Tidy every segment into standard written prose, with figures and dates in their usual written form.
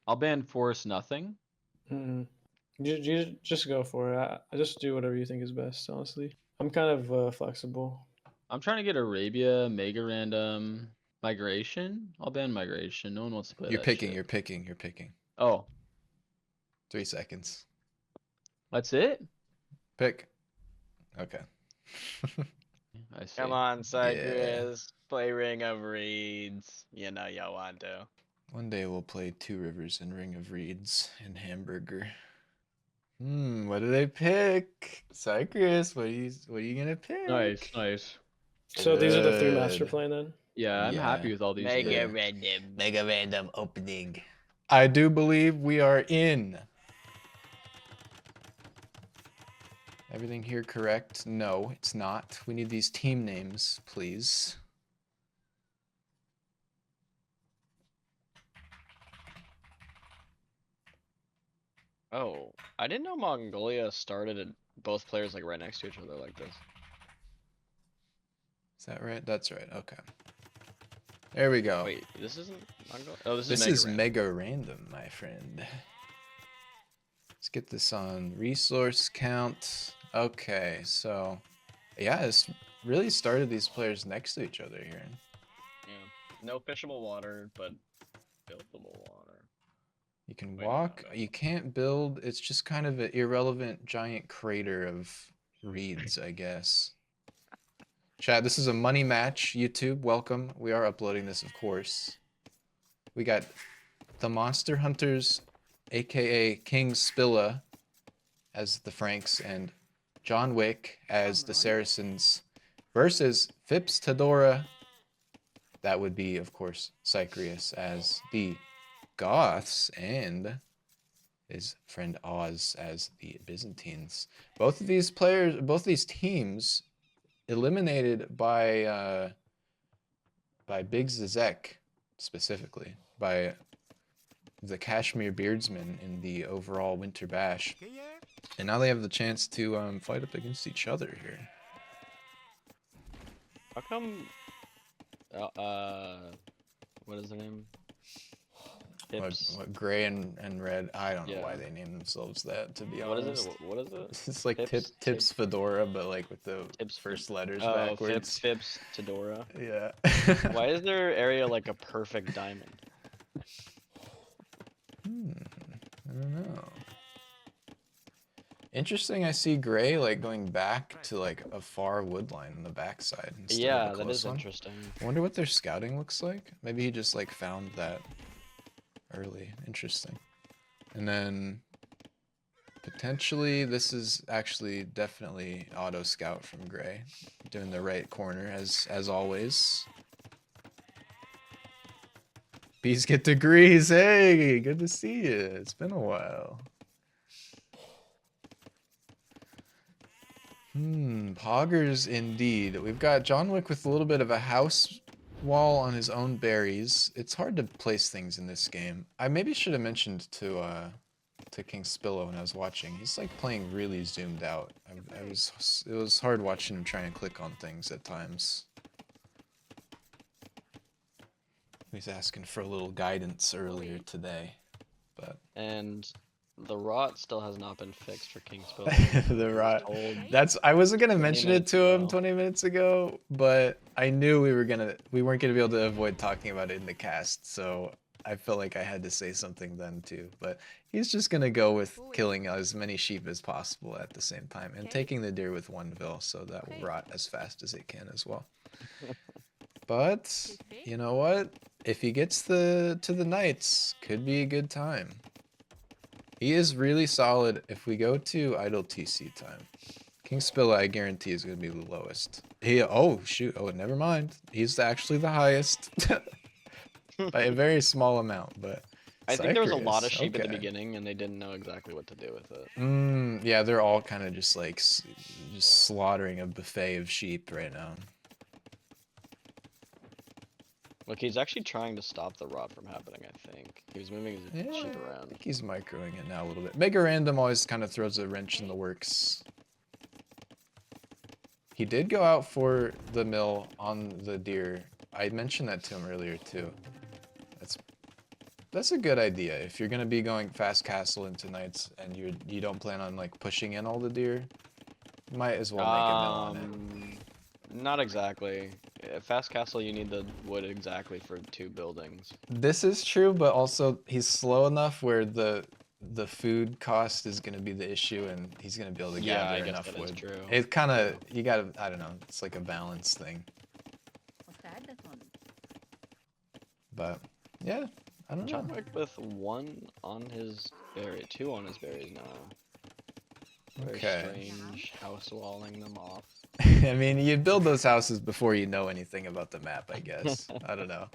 I'll ban force nothing. You just go for it. I just do whatever you think is best, honestly. I'm kind of flexible. I'm trying to get Arabia, Mega Random, Migration. I'll ban Migration. No one wants to play You're that picking, shit. you're picking, you're picking. Oh, 3 seconds. that's it? Pick. Okay. I see. Come on, Yeah. Cypress. Play Ring of Reeds. You know you want to. One day we'll play Two Rivers and Ring of Reeds and Hamburger. What do they pick? Cypress, what are you gonna pick? Nice, nice. So these are the 3 maps you're Good. playing then? Yeah, I'm Yeah. happy with all these. Mega three. random opening. I do believe we are in. Everything here correct? No, it's not. We need these team names, please. Oh, I didn't know Mongolia started at both players like right next to each other like this. Is that right? That's right. Okay. There we go. Wait, this isn't Mongolia? Oh, this This is is mega random, my friend. Let's get this on resource count. Okay, so yeah, it's really started these players next to each other here. Yeah. No fishable water, but buildable water. You can Wait, no, walk, no. you can't build. It's just kind of an irrelevant giant crater of reeds, I guess. Chat, this is a money match. YouTube, welcome. We are uploading this, of course. We got the Monster Hunters, aka King Spilla, as the Franks, and John Wick as the Saracens, versus Fips, Tedora. That would be, of course, Cyprius as the Goths, and his friend Oz as the Byzantines. Both of these players, both of these teams, eliminated by Big Zizek, specifically by the Kashmir Beardsmen in the overall Winter Bash, and now they have the chance to fight up against each other here. How come? What is their name? What Gray and Red? I don't know Yeah. why they named themselves that. To be What honest, is it? What is it? it's like Fips? Tips Fedora, but like with the Tips first letters Oh, backwards. Fips, Tedora. Yeah. Why is their area like a perfect diamond? I don't know. Interesting, I see Gray like going back to like a far wood line on the backside. Instead Yeah, of a that close is one. interesting. I wonder what their scouting looks like. Maybe he just like found that early. Interesting. And then potentially this is actually definitely auto scout from Gray. Doing the right corner as always. Bees get degrees. Hey, good to see you. It's been a while. Poggers indeed. We've got John Wick with a little bit of a house wall on his own berries. It's hard to place things in this game. I maybe should have mentioned to King Spillo when I was watching. He's like playing really zoomed out. It was hard watching him try and click on things at times. He's asking for a little guidance earlier today, but And the rot still has not been fixed for Kingspill. the rot. I wasn't gonna mention it to him 20 minutes ago, but I knew we weren't gonna be able to avoid talking about it in the cast, so I felt like I had to say something then too. But he's just gonna go with killing as many sheep as possible at the same time and taking the deer with one vill, so that will rot as fast as it can as well. But you know what? If he gets to the knights, could be a good time. He is really solid if we go to idle TC time. King Spilla, I guarantee, is going to be the lowest. Oh, shoot. Oh, never mind. He's actually the highest. By a very small amount, but... I think there was a lot of sheep at the beginning, and they didn't know exactly what to do with it. Yeah, they're all kind of just like just slaughtering a buffet of sheep right now. Look, he's actually trying to stop the rot from happening, I think. He was moving his sheep around. I think he's microing it now a little bit. Mega Random always kind of throws a wrench in the works. He did go out for the mill on the deer. I mentioned that to him earlier too. That's a good idea. If you're gonna be going fast castle into nights and you don't plan on like pushing in all the deer, you might as well make a mill on it. Not exactly. Fast castle, you need the wood exactly for 2 buildings. This is true, but also he's slow enough where the food cost is gonna be the issue, and he's gonna be able to Yeah, I gather guess enough that is wood. true. It kind of you gotta I don't know. It's like a balance thing. But yeah, I don't know. John Wick with 1 on his berry, 2 on his berries now. Very Okay. strange house walling them off. I mean, you build those houses before you know anything about the map, I guess. I don't know.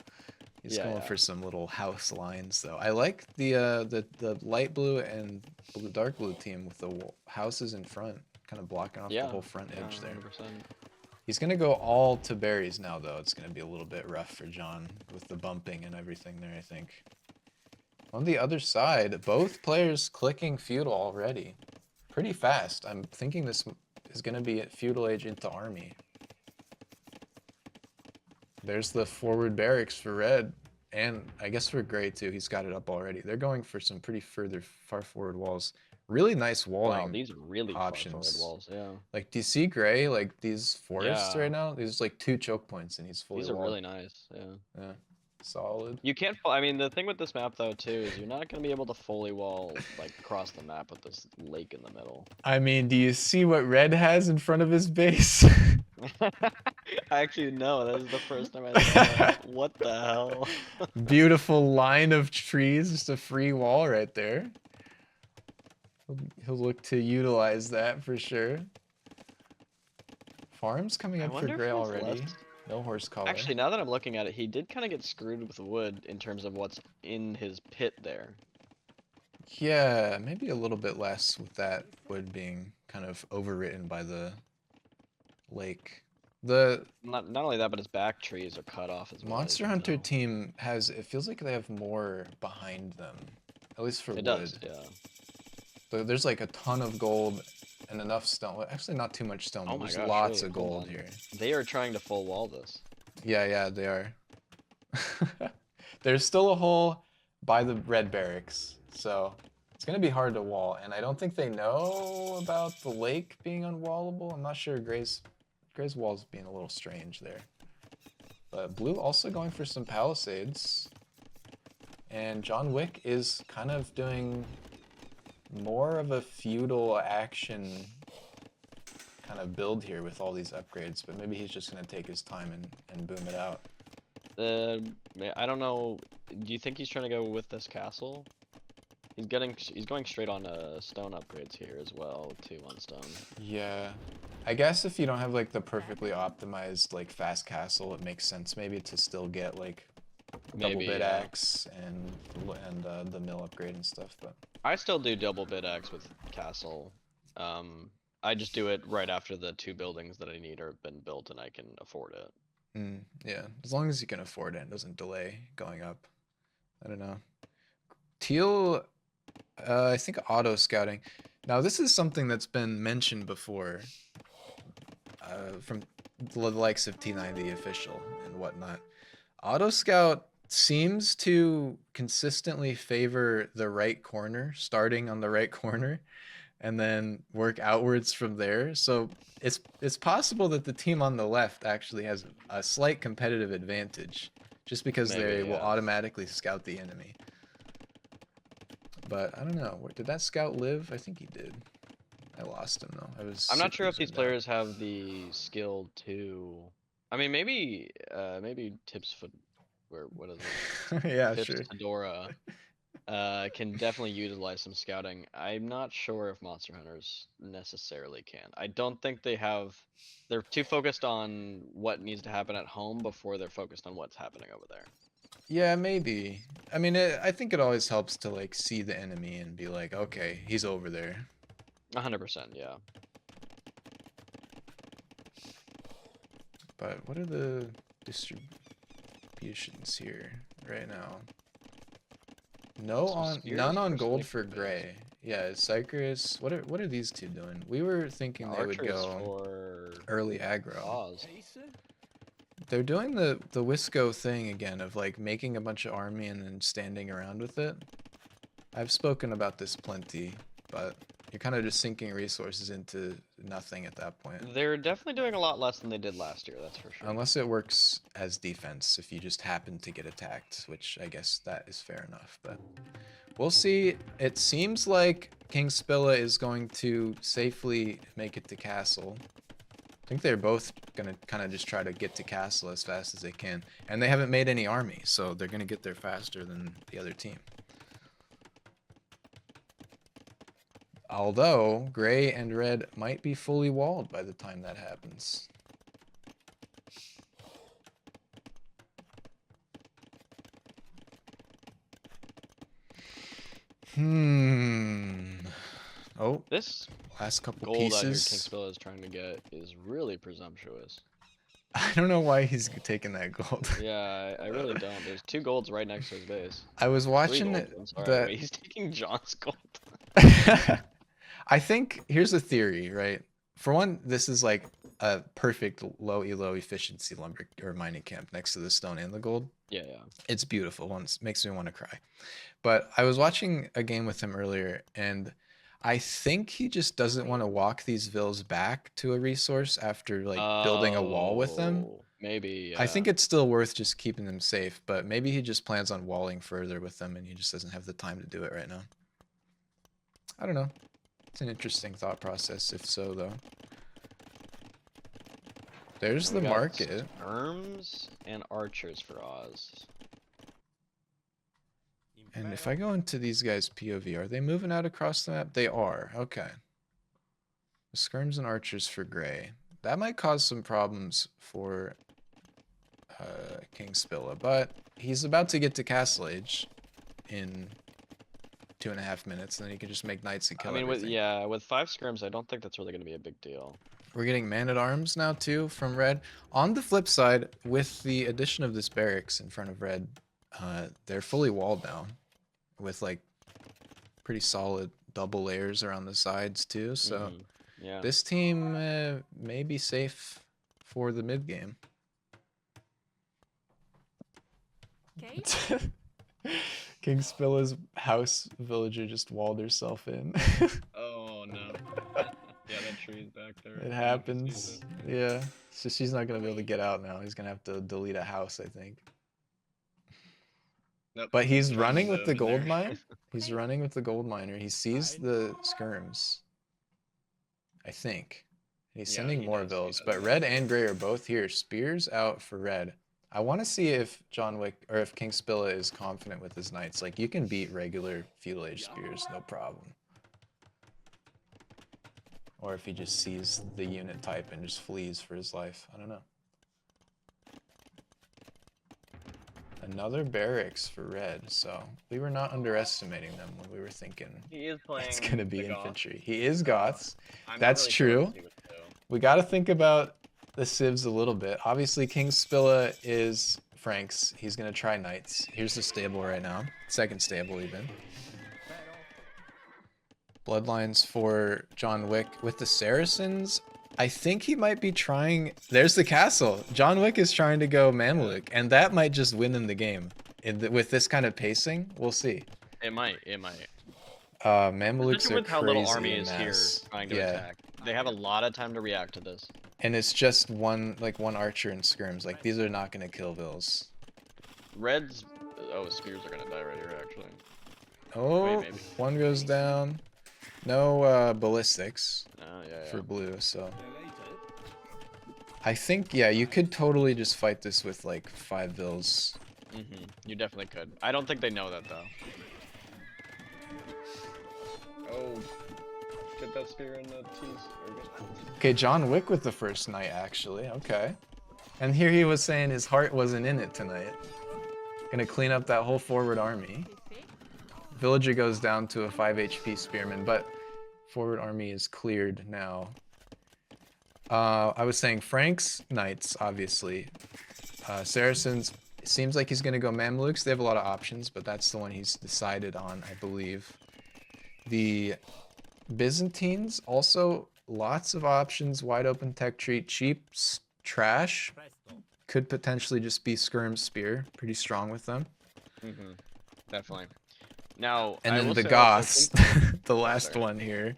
He's Yeah, going yeah. for some little house lines, though. I like the light blue and dark blue team with the houses in front, kind of blocking off the whole front edge there. 100%. He's gonna go all to berries now, though. It's gonna be a little bit rough for John with the bumping and everything there, I think. On the other side, both players clicking feudal already. Pretty fast. I'm thinking this is gonna be at feudal age into army. There's the forward barracks for red, and I guess for gray too. He's got it up already. They're going for some pretty far forward walls. Really nice walling. Wow, these are really options. far forward walls, yeah. Like, do you see gray? Like these forests Yeah. right now? There's like 2 choke points, and he's fully These are walled. really nice, yeah. Yeah, solid. You can't, I mean, the thing with this map though too is you're not gonna be able to fully wall, like, across the map with this lake in the middle. I mean, do you see what red has in front of his base? I actually know, that is the first time I saw that. What the hell? Beautiful line of trees, just a free wall right there. He'll look to utilize that for sure. Farm's coming I up for wonder if gray it's already. less- No horse collar. Actually, now that I'm looking at it, he did kind of get screwed with wood in terms of what's in his pit there. Yeah, maybe a little bit less with that wood being kind of overwritten by the lake. The Not only that, but his back trees are cut off as well. Monster Hunter team has, it feels like they have more behind them, at least for It wood. does, yeah. There's like a ton of gold and enough stone. Well, actually, not too much stone, Oh but my there's gosh, lots really? of Hold gold on. here. They are trying to full wall this. Yeah, they are. There's still a hole by the red barracks, so it's gonna be hard to wall. And I don't think they know about the lake being unwallable. I'm not sure. Gray's wall's being a little strange there. But blue also going for some palisades, and John Wick is kind of doing more of a feudal action kind of build here with all these upgrades, but maybe he's just going to take his time and boom it out. I don't know. Do you think he's trying to go with this castle? He's going straight on stone upgrades here as well, 2 on stone. Yeah, I guess if you don't have like the perfectly optimized like fast castle, it makes sense maybe to still get like double bit axe and the mill upgrade and stuff. But I still do double bid axe with castle. I just do it right after the 2 buildings that I need have been built and I can afford it. Yeah, as long as you can afford it and doesn't delay going up. I don't know. Teal, I think auto scouting. Now this is something that's been mentioned before from the likes of T90 official and whatnot. Auto scout seems to consistently favor the right corner, starting on the right corner, and then work outwards from there. So it's possible that the team on the left actually has a slight competitive advantage, just because they will automatically scout the enemy. But I don't know. Did that scout live? I think he did. I lost him though. I'm not sure if these players have the skill to. I mean, maybe Tips foot. What is it? Yeah, Fips sure. Tedora can definitely utilize some scouting. I'm not sure if Monster Hunters necessarily can. I don't think they have. They're too focused on what needs to happen at home before they're focused on what's happening over there. Yeah, maybe. I mean, I think it always helps to like see the enemy and be like, okay, he's over there. 100%, yeah. But what are the distributions here right now? None on gold for gray. Yeah, Cypress. What are these two doing? We were thinking they would go for early aggro. Oz. They're doing the Wisco thing again of like making a bunch of army and then standing around with it. I've spoken about this plenty, but you're kind of just sinking resources into nothing at that point. They're definitely doing a lot less than they did last year, that's for sure. Unless it works as defense if you just happen to get attacked, which I guess that is fair enough, but we'll see. It seems like King Spilla is going to safely make it to castle. I think they're both gonna kind of just try to get to castle as fast as they can. And they haven't made any army, so they're gonna get there faster than the other team. Although, gray and red might be fully walled by the time that happens. Oh, This last couple gold out here King pieces. Spilla is trying to get is really presumptuous. I don't know why he's taking that gold. Yeah, I really don't. There's 2 golds right next to his base. I was 3 watching golds, I'm sorry. that. Wait, he's taking John's gold. I think here's a theory, right? For one, this is like a perfect low elo efficiency lumber or mining camp next to the stone and the gold. Yeah, yeah. It's beautiful. Once makes me want to cry. But I was watching a game with him earlier, and I think he just doesn't want to walk these vills back to a resource after like building a wall with them. Oh, maybe. I think yeah. it's still worth just keeping them safe, but maybe he just plans on walling further with them and he just doesn't have the time to do it right now. I don't know. It's an interesting thought process, if so, though. There's We the got market. Skirms and archers for Oz. And if I go into these guys' POV, are they moving out across the map? They are. Okay. Skirms and archers for gray. That might cause some problems for King Spilla, but he's about to get to Castle Age in 2.5 minutes, and then he can just make knights and kill I mean, everything. with 5 skirms, I don't think that's really going to be a big deal. We're getting man-at-arms now, too, from red. On the flip side, with the addition of this barracks in front of red, they're fully walled now, with, like, pretty solid double layers around the sides, too. So Yeah. this team may be safe for the mid-game. Okay. King Spilla's house villager just walled herself in. Oh no. Yeah, that tree's back there. It happens. Yeah. So she's not gonna be able to get out now. He's gonna have to delete a house, I think. Nope, But he's trying running to with the live in there. gold mine. He's running with the gold miner. He sees the skirms, I think. He's Yeah, sending he more does, he vills, does. but red and gray are both here. Spears out for red. I want to see if John Wick or if King Spilla is confident with his knights. Like, you can beat regular feudal age spears, no problem. Or if he just sees the unit type and just flees for his life. I don't know. Another barracks for red, so we were not underestimating them when we were thinking He is playing. it's gonna be the Goth. infantry. He is Goths. I'm not That's really sure true. what to do with Theo. We gotta think about the civs a little bit. Obviously, King Spilla is Franks. He's gonna try knights. Here's the stable right now. Second stable even. Bloodlines for John Wick. With the Saracens, I think he might be trying... There's the castle. John Wick is trying to go Mamluk, and that might just win him the game. With this kind of pacing, we'll see. It might. It might. Mamluks Especially are with how little crazy army en is here masse. trying to Yeah. attack. They have a lot of time to react to this. And it's just one archer and skirms. Like, these are not gonna kill vills. Reds. Oh, spears are gonna die right here, actually. Oh, maybe. one goes down. No ballistics Oh, yeah, yeah. for blue, so. I think, yeah, you could totally just fight this with like 5 vills. You definitely could. I don't think they know that, though. Oh. Get that spear in the teeth. Okay, John Wick with the first knight, actually. Okay. And here he was saying his heart wasn't in it tonight. Gonna clean up that whole forward army. Villager goes down to a 5 HP spearman, but forward army is cleared now. I was saying Franks, knights, obviously. Saracens, it seems like he's gonna go Mamluks. They have a lot of options, but that's the one he's decided on, I believe. The Byzantines, also lots of options, wide open tech tree, cheap trash. could potentially just be Skirm's Spear. Pretty strong with them. Definitely. Now, And I then will the say also, Goths, King- the last sorry. one here.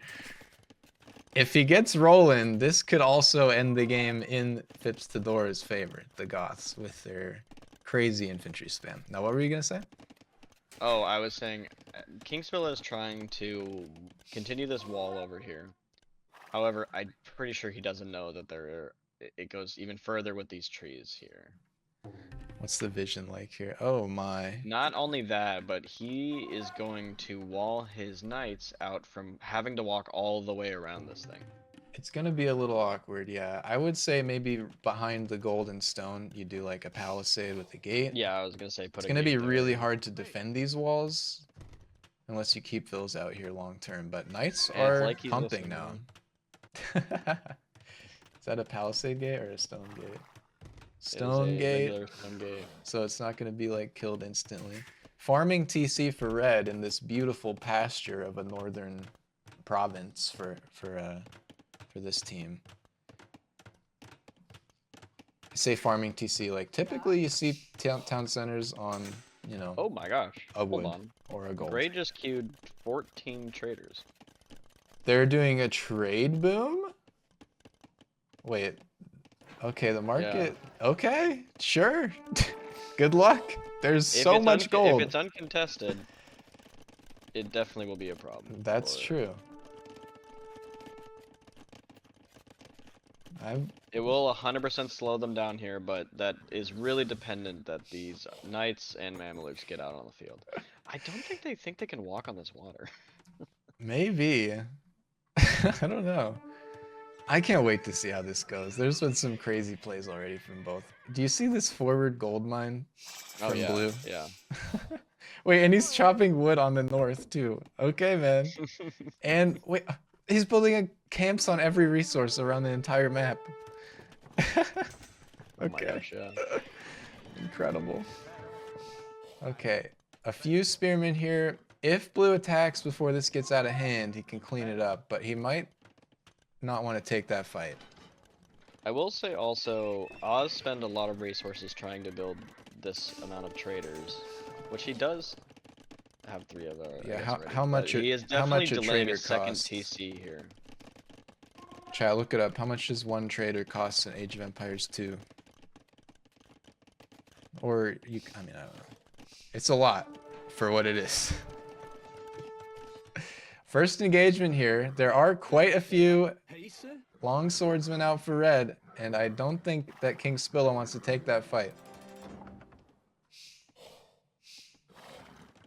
If he gets rolling, this could also end the game in Fips Tedora's favor. The Goths with their crazy infantry spam. Now, what were you gonna say? Oh, I was saying, Kingspill is trying to continue this wall over here. However, I'm pretty sure he doesn't know that it goes even further with these trees here. What's the vision like here? Oh my. Not only that, but he is going to wall his knights out from having to walk all the way around this thing. It's gonna be a little awkward, yeah. I would say maybe behind the golden stone, you do like a palisade with the gate. Yeah, I was gonna say It's gonna be really hard to defend these walls unless you keep those out here long term. But knights And it's are like he's pumping listening. now. Is that a palisade gate or a stone gate? It is Stone a gate. regular stone gate. So it's not gonna be like killed instantly. Farming TC for red in this beautiful pasture of a northern province for this team. I say farming TC, like typically you see town centers on, you know, Oh my gosh. a Hold wood on. or a gold. Gray just queued 14 traders. They're doing a trade boom? Wait. Okay, the market. Okay, sure. Good luck. There's so much gold. If it's uncontested, it definitely will be a problem. That's for it. true. It will 100% slow them down here, but that is really dependent that these knights and Mamelukes get out on the field. I don't think they can walk on this water. Maybe. I don't know. I can't wait to see how this goes. There's been some crazy plays already from both. Do you see this forward gold mine from blue? Yeah. Wait, and he's chopping wood on the north too. Okay, man. And wait, he's building camps on every resource around the entire map. Oh my Okay. gosh, yeah. Incredible. Okay, a few spearmen here. If blue attacks before this gets out of hand, he can clean it up, but he might not want to take that fight. I will say also, Oz spend a lot of resources trying to build this amount of traders, which he does have 3 of. Yeah, I guess already, how much? but he is How definitely much a delaying trader a second costs? TC here. Chat, look it up. How much does one trader cost in Age of Empires 2? Or you? I mean, I don't know. It's a lot for what it is. First engagement here. There are quite a few long swordsmen out for red, and I don't think that King Spilla wants to take that fight.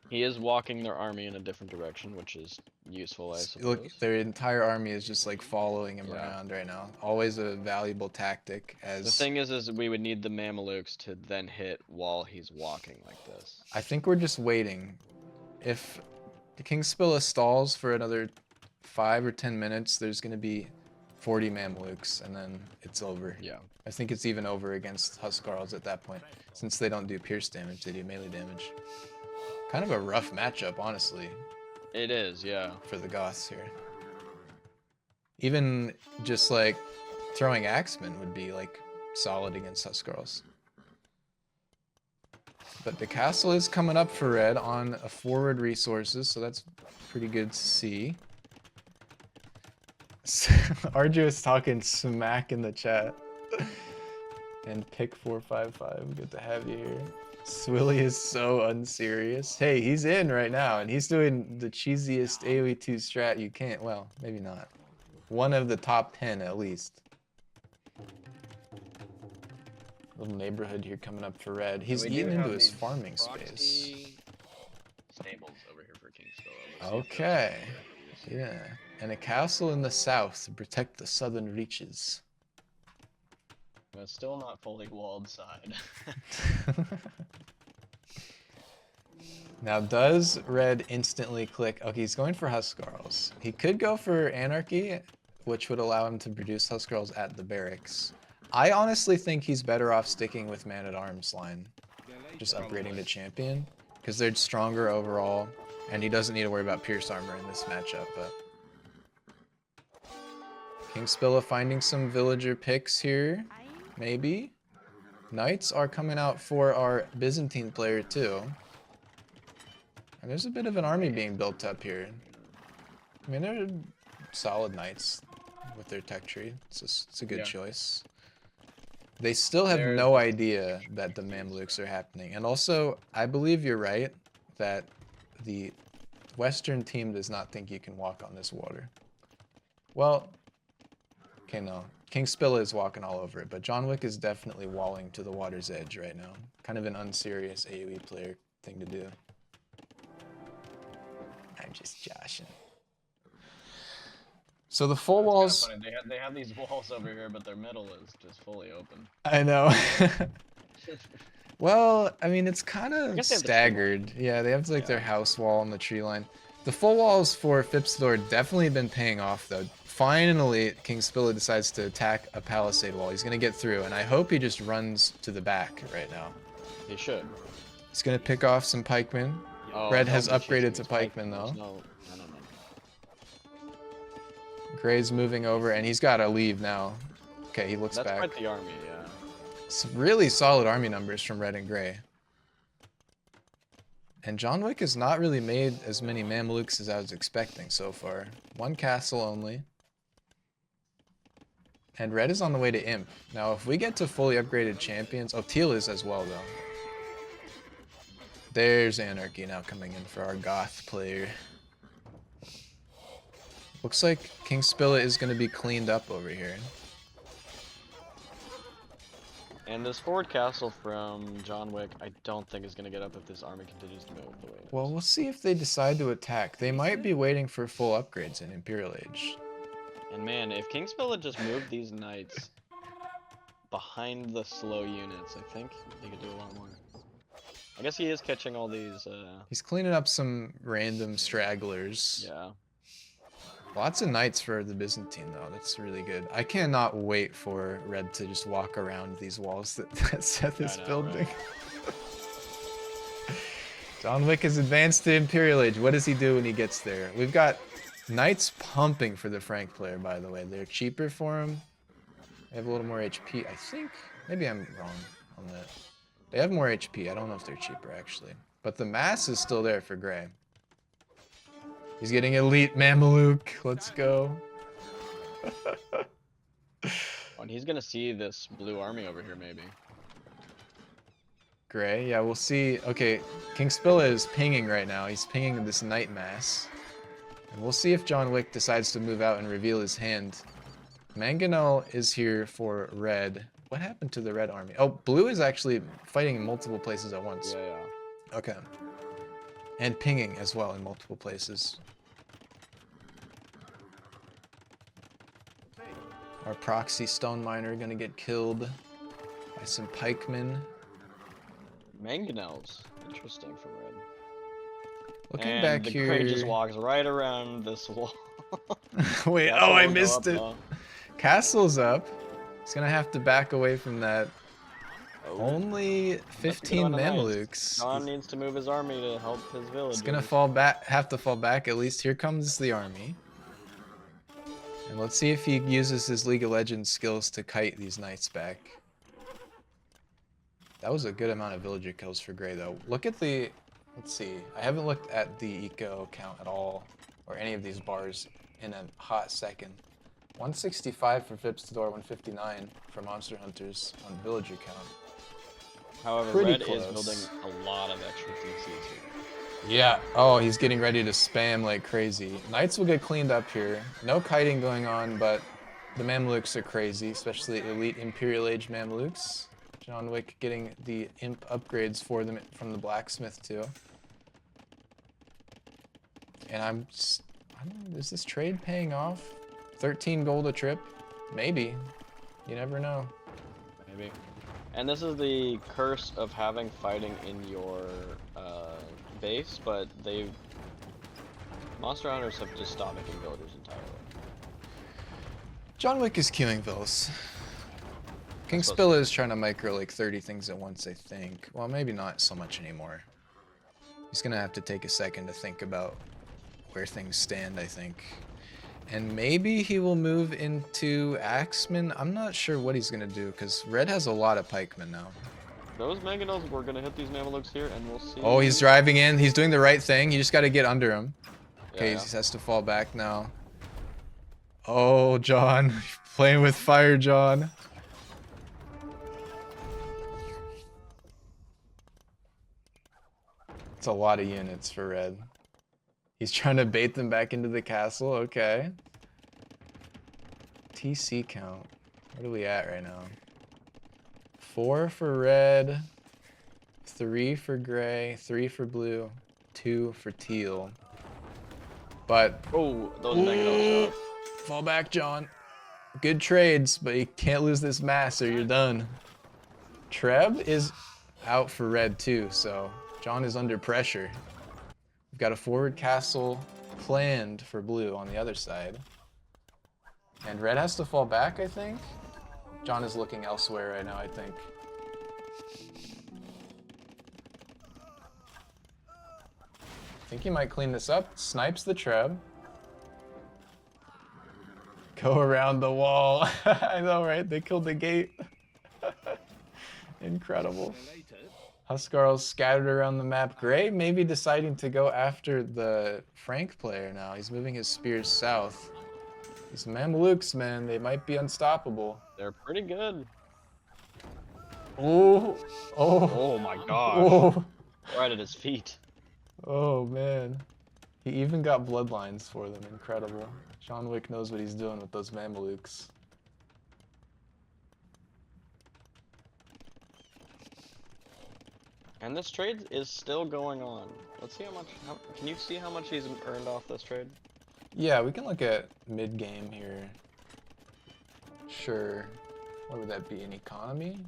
He is walking their army in a different direction, which is useful, I suppose. Look, their entire army is just like following him Yeah. around right now. Always a valuable tactic. As The thing is we would need the Mamelukes to then hit while he's walking like this. I think we're just waiting. If the King Spilla stalls for another 5 or 10 minutes, there's gonna be 40 Mamelukes, and then it's over. Yeah. I think it's even over against Huskarls at that point, since they don't do pierce damage, they do melee damage. Kind of a rough matchup, honestly, It is, yeah. for the Goths here. Even just like throwing Axemen would be like solid against Huskarls. But the castle is coming up for red on a forward resources, so that's pretty good to see. Arduous talking smack in the chat. And pick 455, good to have you here. Swilly is so unserious. Hey, he's in right now, and he's doing the cheesiest AoE2 strat you can't. Well, maybe not. One of the top 10 at least. Little neighborhood here coming up for red. He's We do eating into have his these farming space. proxy stables over here for Kingspill. Okay. Yeah. And a castle in the south to protect the southern reaches. It's still not fully walled side. Now, does red instantly click? Okay, he's going for Huskarls. He could go for Anarchy, which would allow him to produce Huskarls at the barracks. I honestly think he's better off sticking with Man-at-Arms line. Just upgrading to Champion, because they're stronger overall, and he doesn't need to worry about Pierce Armor in this matchup, but... King Spilla finding some villager picks here, maybe? Knights are coming out for our Byzantine player too. And there's a bit of an army being built up here. I mean, they're solid knights with their tech tree. It's a good choice. They still have no idea that the Mamluks are happening. And also, I believe you're right that the Western team does not think you can walk on this water. Well, okay, no. King Spilla is walking all over it, but John Wick is definitely walling to the water's edge right now. Kind of an unserious AoE player thing to do. I'm just joshing. So the full walls... Funny. They have these walls over here, but their middle is just fully open. I know. Well, I mean, it's kind of staggered. Yeah, they have like their house wall on the tree line. The full walls for Fips Tedora definitely been paying off though. Finally, King Spilla decides to attack a palisade wall. He's gonna get through, and I hope he just runs to the back right now. He should. He's gonna pick off some pikemen. Oh, Red has upgraded to pikemen though. No. Gray's moving over, and he's gotta leave now. Okay, he looks back. That's quite the army, yeah. Some really solid army numbers from Red and Gray. And John Wick has not really made as many Mamluks as I was expecting so far. One castle only. And Red is on the way to Imp. Now, if we get to fully upgraded champions... Oh, Teal is as well, though. There's Anarchy now coming in for our Goth player. Looks like King Spilla is going to be cleaned up over here. And this forward castle from John Wick, I don't think is going to get up if this army continues to move the way it is. Well, we'll see if they decide to attack. They might be waiting for full upgrades in Imperial Age. And man, if King Spilla just moved these knights behind the slow units, I think he could do a lot more. I guess he is catching all these, He's cleaning up some random stragglers. yeah. Lots of knights for the Byzantine, though. That's really good. I cannot wait for Red to just walk around these walls that Seth is building. Right? John Wick has advanced to Imperial Age. What does he do when he gets there? We've got knights pumping for the Frank player, by the way. They're cheaper for him. They have a little more HP, I think. Maybe I'm wrong on that. They have more HP. I don't know if they're cheaper, actually. But the mass is still there for Gray. He's getting elite Mameluke. Let's go. And he's gonna see this blue army over here, maybe. Gray, yeah, we'll see. Okay, King Spilla is pinging right now. He's pinging this Knight Mass. And we'll see if John Wick decides to move out and reveal his hand. Mangonel is here for Red. What happened to the Red army? Oh, Blue is actually fighting in multiple places at once. Yeah, yeah. Okay. And pinging as well in multiple places. Our proxy stone miner gonna get killed by some pikemen. Mangonels. Interesting for Red. Looking and back the here. Gray just walks right around this wall. Wait, Castle oh, I will go missed up, it. though. Castle's up. He's gonna have to back away from that. Oh. Only 15 Mamelukes. John needs to move his army to help his village. He's gonna fall back. Have to fall back at least. Here comes the army. And let's see if he uses his League of Legends skills to kite these knights back. That was a good amount of villager kills for Gray, though. Look at the... Let's see. I haven't looked at the eco count at all, or any of these bars, in a hot second. 165 for Fips Tedora, 159 for Monster Hunters on villager count. However, Pretty Red close. is building a lot of extra TCs here. Yeah. Oh, he's getting ready to spam like crazy. Knights will get cleaned up here. No kiting going on, but the Mamelukes are crazy, especially elite Imperial Age Mamelukes. John Wick getting the imp upgrades for them from the blacksmith too. And I don't know, is this trade paying off? 13 gold a trip? Maybe. You never know. Maybe. And this is the curse of having fighting in your base, but Monster Hunters have just stopped making villagers entirely. John Wick is queuing villas. King Spilla is trying to micro like 30 things at once, I think. Well, maybe not so much anymore. He's gonna have to take a second to think about where things stand, I think. And maybe he will move into Axeman. I'm not sure what he's gonna do because Red has a lot of pikemen now. Those mangonels were gonna hit these Mamelukes here, and we'll see. Oh, he's driving in. He's doing the right thing. You just got to get under him. Okay, Yeah. he has to fall back now. Oh, John. Playing with fire, John. It's a lot of units for Red. He's trying to bait them back into the castle. Okay. TC count. What are we at right now? 4 for Red. 3 for Gray. 3 for Blue. 2 for Teal. But Oh, those mangonels. fall back, John. Good trades, but you can't lose this mass or you're done. Treb is out for Red too, so John is under pressure. We've got a forward castle planned for Blue on the other side. And Red has to fall back, I think. John is looking elsewhere right now, I think. I think he might clean this up. Snipes the Treb. Go around the wall. I know, right? They killed the gate. Incredible. Huskarls scattered around the map. Gray maybe deciding to go after the Frank player now. He's moving his spears south. These Mamelukes, man, they might be unstoppable. They're pretty good. Oh, oh, Oh my gosh. oh, Right at his feet. oh, man. He even got bloodlines for them. Incredible. John Wick knows what he's doing with those Mamelukes. And this trade is still going on. Let's see how much. Can you see how much he's earned off this trade? Yeah, we can look at mid-game here. Sure. What would that be? An economy?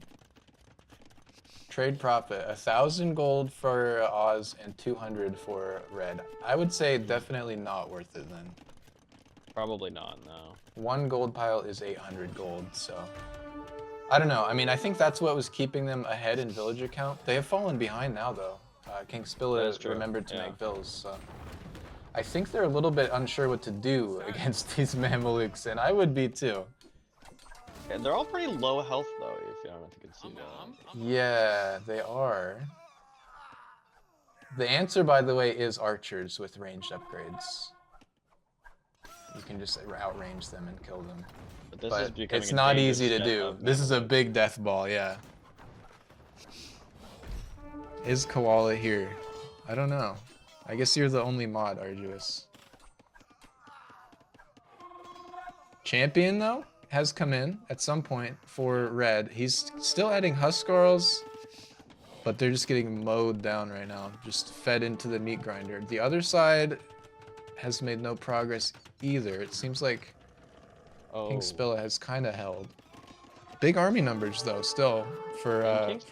Trade profit. 1,000 gold for Oz and 200 for Red. I would say definitely not worth it then. Probably not, no. 1 gold pile is 800 gold, so... I don't know. I mean, I think that's what was keeping them ahead in villager count. They have fallen behind now, though. King That is Spilla true, remembered to yeah. make vills, so... I think they're a little bit unsure what to do against these Mamelukes, and I would be too. Yeah, they're all pretty low health though, if you don't know if you can see that. Yeah, they are. The answer, by the way, is archers with ranged upgrades. You can just outrange them and kill them. But this is But becoming it's a not dangerous easy to set do. of This is a Mamelukes. big death ball, yeah. Is Koala here? I don't know. I guess you're the only mod, Arduous. Champion, though, has come in at some point for Red. He's still adding Huskarls, but they're just getting mowed down right now. Just fed into the meat grinder. The other side has made no progress either. It seems like King Spilla has kind of held. Big army numbers, though, still, for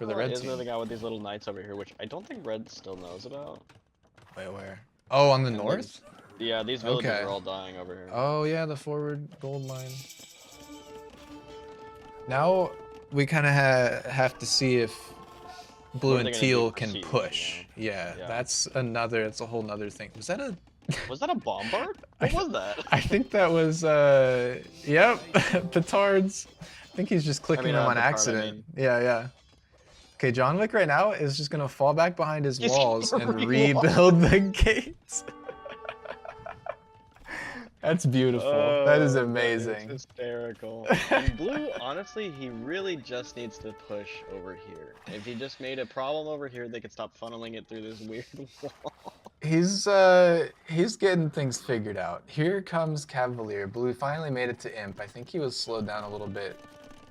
the red is team. moving out with these little knights over here, which I don't think Red still knows about. Wait, where? Oh, on the And north? Yeah, these villages Okay. are all dying over here. Oh, yeah, the forward gold mine. Now we kind of have to see if Blue What are and they gonna Teal do for can siege, push. you Yeah, Yeah. that's a whole nother thing. Was that a... Was that a bombard? What was that? I think that was, yep, petards. I think he's just clicking them on petard, I accident. mean. Yeah, yeah. Okay, John Wick right now is just gonna fall back behind his He's walls gonna and re-wall. rebuild the gates. That's beautiful. That is amazing. It's hysterical. And Blue, honestly, he really just needs to push over here. If he just made a problem over here, they could stop funneling it through this weird wall. He's getting things figured out. Here comes Cavalier. Blue finally made it to Imp. I think he was slowed down a little bit,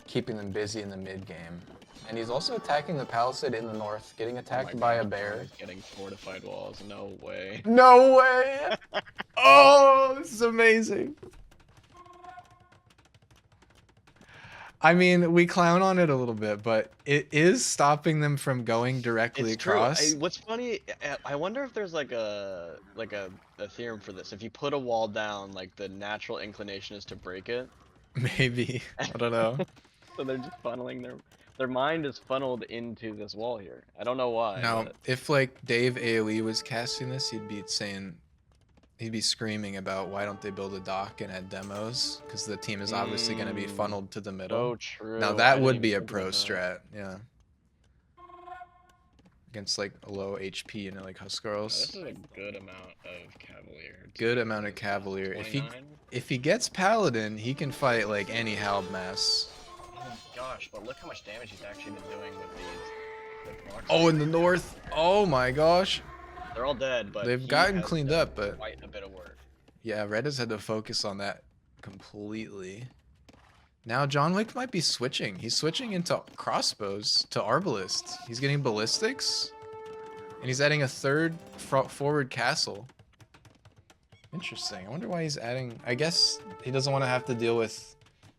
keeping them busy in the mid game. And he's also attacking the palisade in the north, getting attacked by a bear. He's getting fortified walls. No way. No way! Oh, this is amazing. I mean, we clown on it a little bit, but it is stopping them from going directly It's true. across. What's funny, I wonder if there's like a theorem for this. If you put a wall down, like the natural inclination is to break it. Maybe. I don't know. So they're just funneling their mind is funneled into this wall here. I don't know why. Now, but- if like Dave AoE was casting this, he'd be saying He'd be screaming about why don't they build a dock and add demos, because the team is obviously going to be funneled to the middle. So true. Now I that didn't would even be a think pro about that. strat, yeah. Against like a low HP, you know, like Huskarls. This is a good amount of Cavalier. Good amount of Cavalier. 29? If he gets Paladin, he can fight like any Halb mass. Oh my gosh, but look how much damage he's actually been doing with these. With Oh, in the north. Oh my gosh. They're all dead, but They've he gotten has cleaned done up, but quite a bit of work. yeah, Red has had to focus on that completely. Now John Wick might be switching. He's switching into crossbows to Arbalist. He's getting ballistics, and he's adding a third forward castle. Interesting. I wonder why he's adding. I guess he doesn't want to have to deal with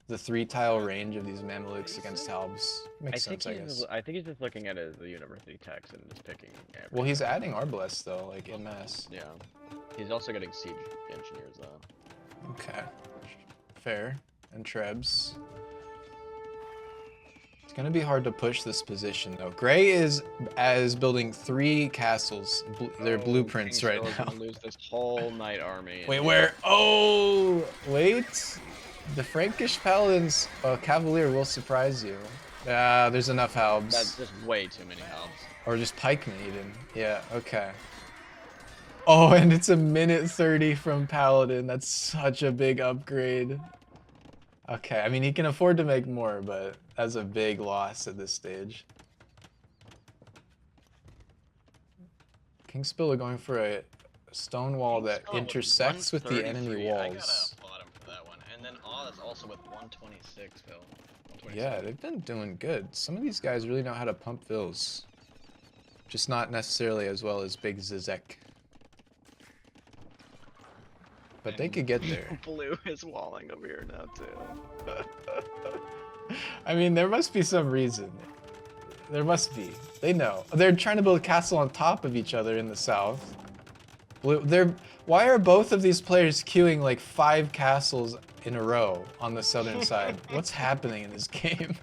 the 3-tile range of these Mamelukes against Halbs. Makes sense, I guess. I think he's just looking at the university text and just picking. Well, he's adding Arbalest though, like en masse. Yeah. He's also getting siege engineers though. Okay. Fair. And Trebs. It's gonna be hard to push this position though. Gray is building 3 castles. They're blueprints right now. Gonna lose this whole knight army. Wait, where? Oh, wait. The Frankish Paladins Cavalier will surprise you. There's enough Halbs. That's just way too many helps. Or just pikemen even. Yeah, okay. Oh, and it's a minute 30 from Paladin. That's such a big upgrade. Okay, I mean, he can afford to make more, but that's a big loss at this stage. Kingspill are going for a stone wall that intersects with the enemy walls. I gotta applaud him for that one. And then Oz also with 126, Phil. Yeah, they've been doing good. Some of these guys really know how to pump fills. Just not necessarily as well as Big Zizek. But they could get there. Blue is walling over here now too. I mean, there must be some reason. There must be. They know. They're trying to build a castle on top of each other in the south. Blue, why are both of these players queuing like 5 castles in a row on the southern side? What's happening in this game?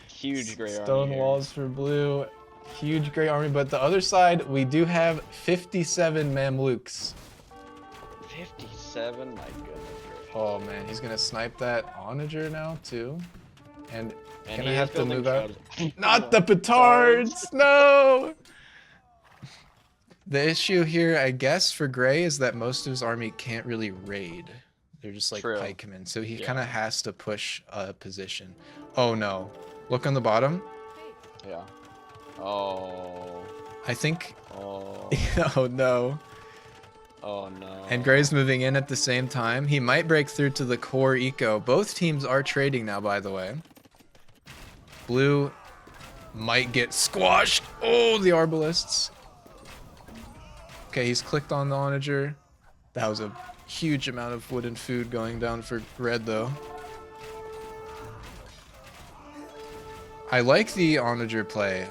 Huge gray army. Stone here. walls for blue. Huge gray army, but the other side, we do have 57 Mamluks. 57? My goodness. Oh man, he's gonna snipe that onager now too. And And gonna he have is to building move out. tribes. Not the petards! No! The issue here, I guess, for Gray is that most of his army can't really raid. They're just like True. pikemen, so he Yeah. kind of has to push a position. Oh no. Look on the bottom. Yeah. Oh. I think... Oh. Oh no. Oh no. And Gray's moving in at the same time. He might break through to the core eco. Both teams are trading now, by the way. Blue might get squashed. Oh, the Arbalists. Okay, he's clicked on the onager. That was a huge amount of wood and food going down for red, though. I like the onager play.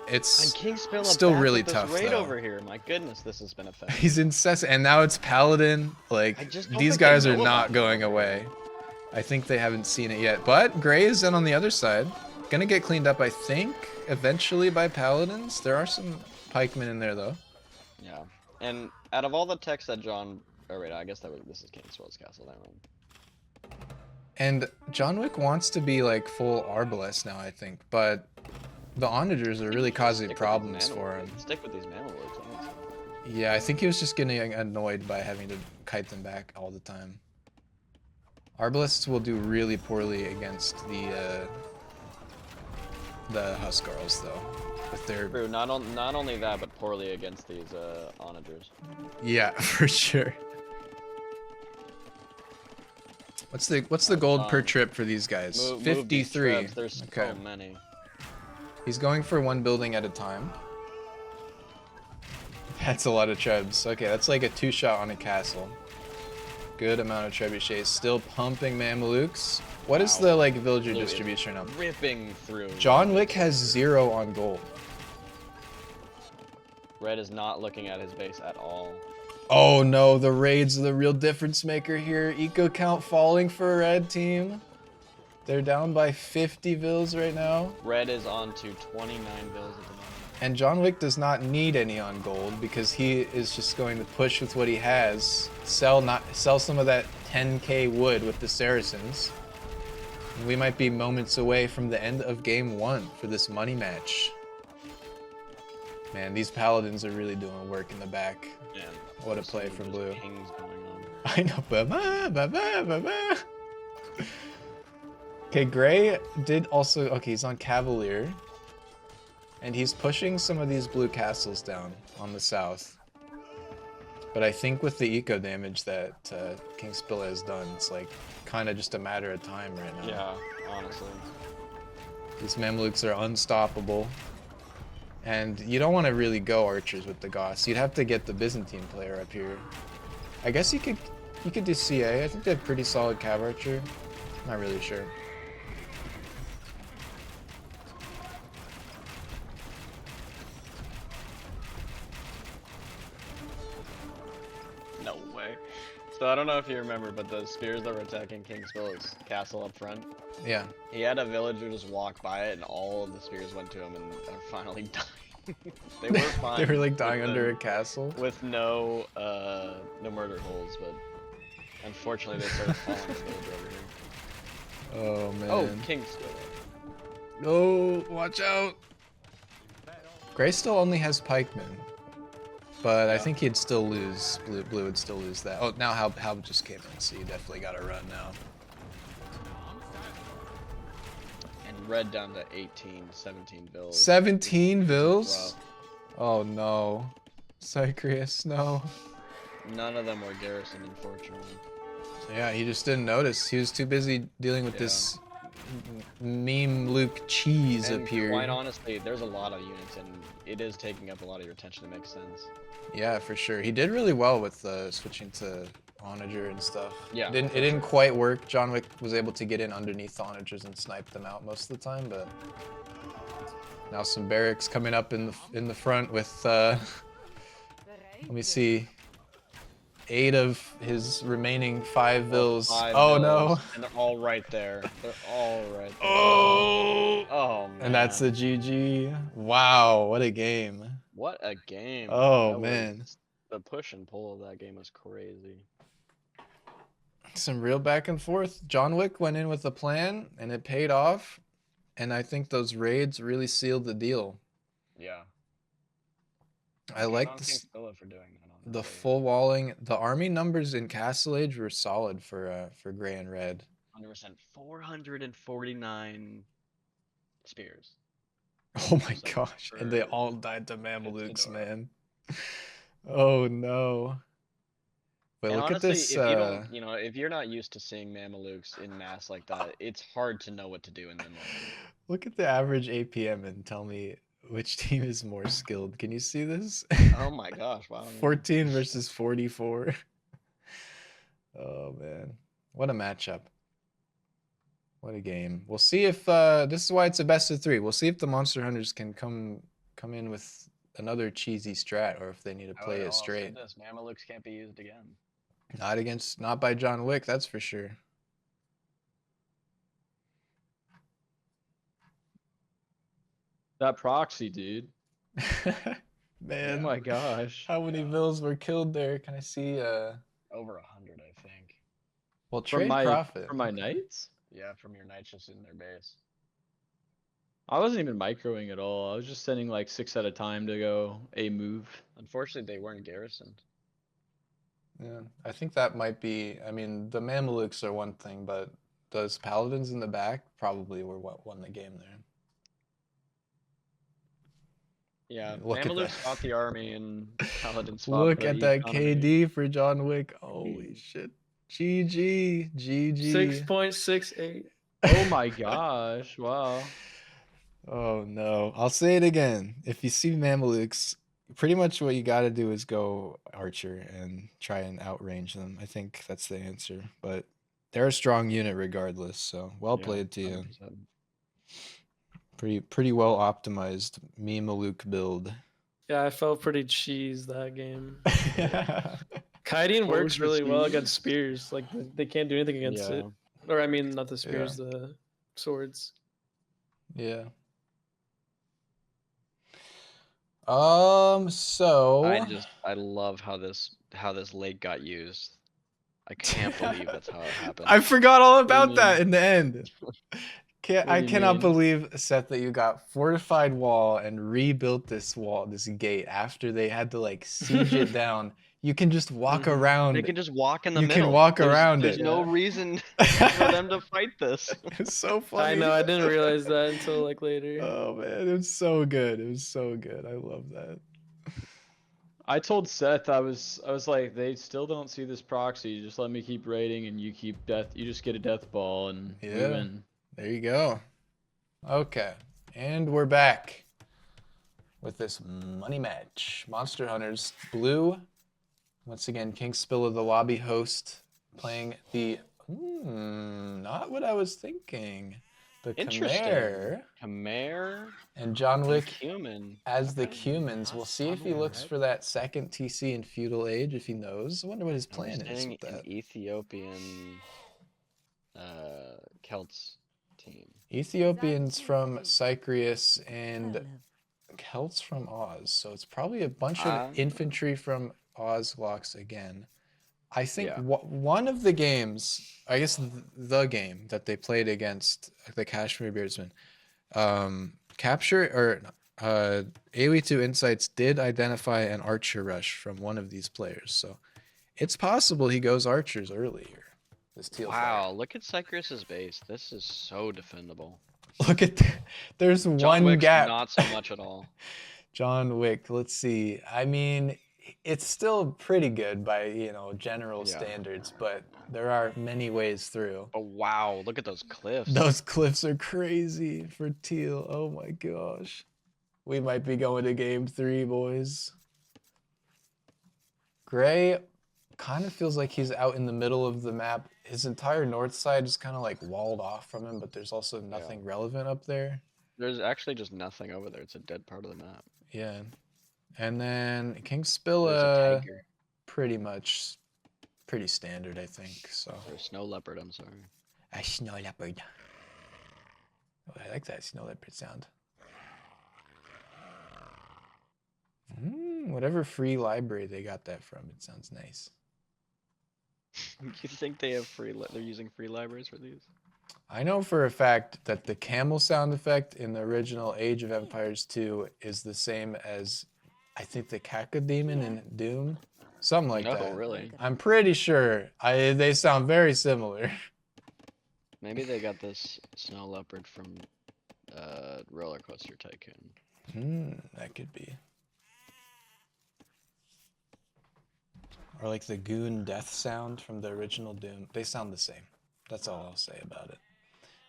It's Kingspill still really tough, raid though. over here. My goodness, this has been effective. He's incessant, and now it's Paladin. Like, I just don't these think they guys are know not about going away. I think they haven't seen it yet. But Gray is then on the other side. Gonna get cleaned up, I think, eventually by Paladins. There are some pikemen in there, though. Yeah. And out of all the texts that John... Oh wait, I guess this is Kingspill's castle. Never mind. And John Wick wants to be, like, full Arbalest now, I think. But the onagers are really causing problems for him. Stick with these Mamelukes, honestly. Yeah, I think he was just getting annoyed by having to kite them back all the time. Arbalists will do really poorly against the Huskarls, though. With their... True, not only that, but poorly against these onagers. Yeah, for sure. What's the gold per trip for these guys? Move 53. these trebs, there's Okay. so many. He's going for 1 building at a time. That's a lot of trebs. Okay, that's like a 2-shot on a castle. Good amount of trebuchets. Still pumping Mamelukes. What is Wow. the like villager Blue is distribution right now? Ripping through. John Wick has 0 on gold. Red is not looking at his base at all. Oh no, the raids are the real difference maker here. Eco count falling for a red team. They're down by 50 vills right now. Red is on to 29 bills at the moment. And John Wick does not need any on gold because he is just going to push with what he has, sell some of that 10k wood with the Saracens. And we might be moments away from the end of game 1 for this money match. Man, these paladins are really doing work in the back. Man, What a play from blue. Kings going on. I know. Ba-ba, ba-ba, ba-ba. Okay, Gray did also... Okay, he's on Cavalier. And he's pushing some of these blue castles down on the south. But I think with the eco damage that King Spilla has done, it's like kind of just a matter of time right now. Yeah, honestly. These Mamluks are unstoppable. And you don't want to really go archers with the Goths. You'd have to get the Byzantine player up here. I guess you could do CA. I think they have pretty solid cav archer. Not really sure. No way. So I don't know if you remember, but the spears that were attacking King Spilla's castle up front, Yeah. he had a villager just walk by it, and all of the spears went to him, and finally died. They were fine. They were like dying with under a castle. with no murder holes, but unfortunately they started following the villager over here. Oh man. Oh, King Spilla. Oh, watch out. Gray still only has pikemen. But I think he'd still lose. Blue would still lose that. Oh, now Hal just came in, so you definitely gotta run now. And red down to 18, 17 bills. 17 vills? Rough. Oh no. Cyprius, no. None of them were garrisoned, unfortunately. Yeah, he just didn't notice. He was too busy dealing with this meme Luke cheese And up here. quite honestly, there's a lot of units, and it is taking up a lot of your attention. It makes sense. Yeah, for sure. He did really well with switching to Onager and stuff. Yeah, It didn't quite work. John Wick was able to get in underneath the Onagers and snipe them out most of the time, but now some barracks coming up in the front with let me see, 8 of his remaining 5 vills. Five Oh vills, no. And they're all right there. They're all right there. Oh. Oh man. And that's the GG. Wow, what a game. What a game. Oh That man. was- the push and pull of that game was crazy. Some real back and forth. John Wick went in with a plan and it paid off. And I think those raids really sealed the deal. Yeah. I like King this, Spilla for doing that. the honestly. full walling. The army numbers in Castle Age were solid for gray and red. 100%. 449 spears. Oh my So, gosh. And they for- all died to Mamelukes, Tedora. man. Oh no. But And look honestly, at this. if you don't, if you're not used to seeing Mamelukes in mass like that, it's hard to know what to do in them. Look at the average APM and tell me which team is more skilled. Can you see this? Oh my gosh! Wow. 14 versus 44. Oh man, what a matchup. What a game. We'll see if this is why it's a best of 3. We'll see if the Monster Hunters can come in with another cheesy strat, or if they need to play it straight. This Mamelukes can't be used again. Not by John Wick, that's for sure. That proxy, dude. Man, Oh my gosh. how many vills were killed there? Can I see? Over 100, I think. Well, From trade my profit. from my knights? Yeah, from your knights just in their base. I wasn't even microing at all. I was just sending like 6 at a time to go a move. Unfortunately, they weren't garrisoned. Yeah, I think that might be. I mean, the Mamelukes are one thing, but those paladins in the back probably were what won the game there. Yeah, Look at Mamelukes that. fought the army and paladins fought Look the at that economy. KD for John Wick. Holy shit. GG. GG. 6.68. Oh my gosh! Wow. Oh no. I'll say it again. If you see Mamelukes, pretty much what you got to do is go Archer and try and outrange them. I think that's the answer. But they're a strong unit regardless. So well Yeah, played to you. 100%. Pretty well optimized Mameluke build. Yeah, I felt pretty cheese that game. Kiting What works was the really well cheese? against spears. Like they can't do anything against it. Or I mean, not the spears, the swords. Yeah. So I love how this lake got used. I can't believe that's how it happened. I forgot all do you about that mean? in the end. What I do you cannot mean? believe, Seth, that you got fortified wall and rebuilt this wall, this gate after they had to like siege it down. You can just walk Mhm. around. They can just walk in the You middle. can walk there's, around There's it. no Yeah. reason for them to fight this. It's so I funny. know. I didn't realize that until like later. Oh man, it was so good. It was so good. I love that. I told Seth I was like, they still don't see this proxy. Just let me keep raiding, and you keep death. You just get a death ball, and we Yeah. win. There you go. Okay, and we're back with this money match. Monster Hunters Blue. Once again, King Spilla, the lobby host, playing the not what I was thinking. The Interesting. Khmer Khmer and John and Wick Cumin. as the Cumans. We'll see if he looks for that second TC in Feudal Age, if he knows. I wonder what his plan is Understanding with an that. Ethiopian Celts team. Ethiopians from Cyprus and Celts from Oz. So it's probably a bunch of infantry from Oz locks again. I think Yeah. one of the games, I guess the game that they played against the Kashmir Beardsmen, capture or AoE2 Insights did identify an archer rush from one of these players. So it's possible he goes archers earlier. This teal Wow, look at Cyprus's base. This is so defendable. Look at there's John one Wick's gap. not so much at all. John Wick, let's see. I mean, it's still pretty good by, general Yeah. standards, but there are many ways through. Oh wow, look at those cliffs. Those cliffs are crazy for teal. Oh my gosh. We might be going to game 3, boys. Gray kind of feels like he's out in the middle of the map. His entire north side is kind of like walled off from him, but there's also nothing relevant up there. There's actually just nothing over there. It's a dead part of the map. Yeah. And then King There's a Spilla, tiger. pretty much pretty standard, I think. So Or a snow leopard, I'm sorry. a snow leopard. Oh, I like that snow leopard sound. Whatever free library they got that from, it sounds nice. You think they have they're using free libraries for these? I know for a fact that the camel sound effect in the original Age of Empires 2 is the same as, I think, the Cacodemon in Doom. Something like that. No, really. I'm pretty sure. They sound very similar. Maybe they got this snow leopard from Roller Coaster Tycoon. That could be. Or like the goon death sound from the original Doom. They sound the same. That's all I'll say about it.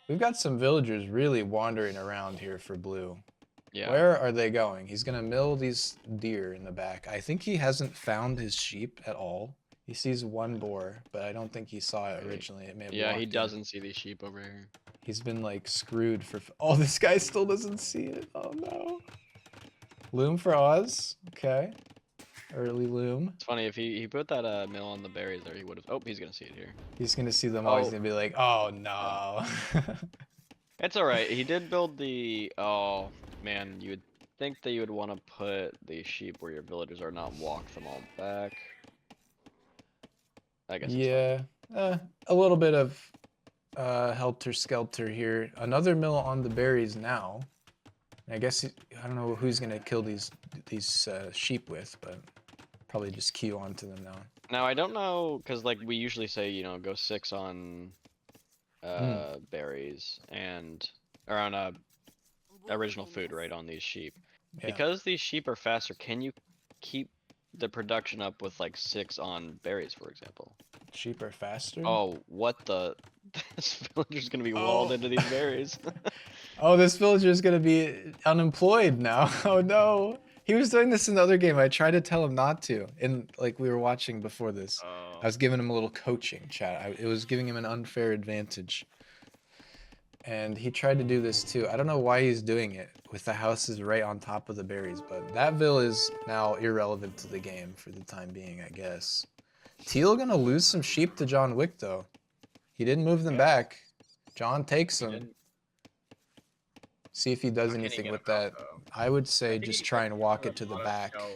We've got some villagers really wandering around here for Blue. Yeah. Where are they going? He's gonna mill these deer in the back. I think he hasn't found his sheep at all. He sees one boar, but I don't think he saw it originally. It may have Yeah, walked he in. doesn't see these sheep over here. He's been like screwed for. Oh, this guy still doesn't see it. Oh no. Loom for Oz. Okay. Early loom. It's funny if he put that mill on the berries there, he would have. Oh, he's gonna see it here. He's gonna see them all. He's Oh. gonna be like, oh no. It's all right. He did build the. Oh man, you would think that you would want to put the sheep where your villagers are, not walk them all back. I guess. Yeah. A little bit of helter skelter here. Another mill on the berries now. I guess I don't know who's gonna kill these sheep with, but probably just queue onto them now. Now I don't know, cause like we usually say, go 6 on berries and or on original food, right, on these sheep. Yeah. Because these sheep are faster, can you keep the production up with like 6 on berries, for example? Sheep are faster. Oh, what the? This villager's gonna be walled into these berries. Oh, this villager is gonna be unemployed now. Oh no. He was doing this in the other game. I tried to tell him not to. And like we were watching before this. I was giving him a little coaching chat. It was giving him an unfair advantage. And he tried to do this too. I don't know why he's doing it with the houses right on top of the berries, but that vill is now irrelevant to the game for the time being, I guess. Teal gonna lose some sheep to John Wick though. He didn't move them back. John takes them. See if he does How can he anything get with him out, that. though? I would I say think just he- try I and think walk this it to is an the auto back. scout.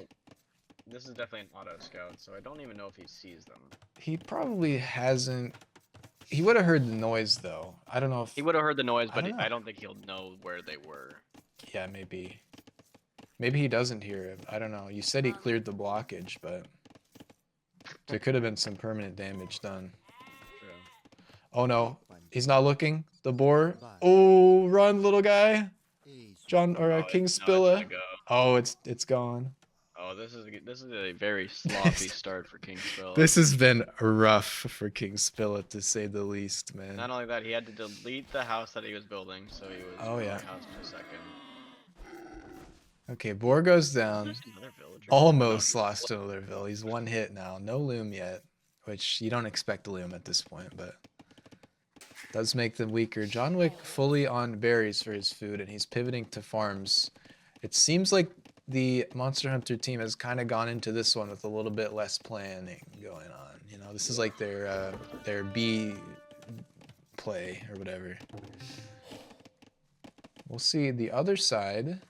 This is definitely an auto scout, so I don't even know if he sees them. He probably hasn't. He would have heard the noise though. I don't know if. He would have heard the noise, I but don't know. I don't think he'll know where they were. Yeah, maybe. Maybe he doesn't hear it. I don't know. You said he cleared the blockage, but there could have been some permanent damage done. True. Oh no, he's not looking. The boar. Oh, run, little guy. John or Oh, King it's Spilla. gonna go. Oh, it's gone. Oh, this is a very sloppy start for King Spill. This has been rough for King Spilla to say the least, man. Not only that, he had to delete the house that he was building, so he was Oh, yeah. house for a second. Okay, boar goes down. There's another villager. Almost Oh, no, lost another Ville. He's one hit now. No loom yet, which you don't expect a loom at this point, but does make them weaker. John Wick fully on berries for his food, and he's pivoting to farms. It seems like the Monster Hunter team has kind of gone into this one with a little bit less planning going on. You know, this is like their B play or whatever. We'll see the other side.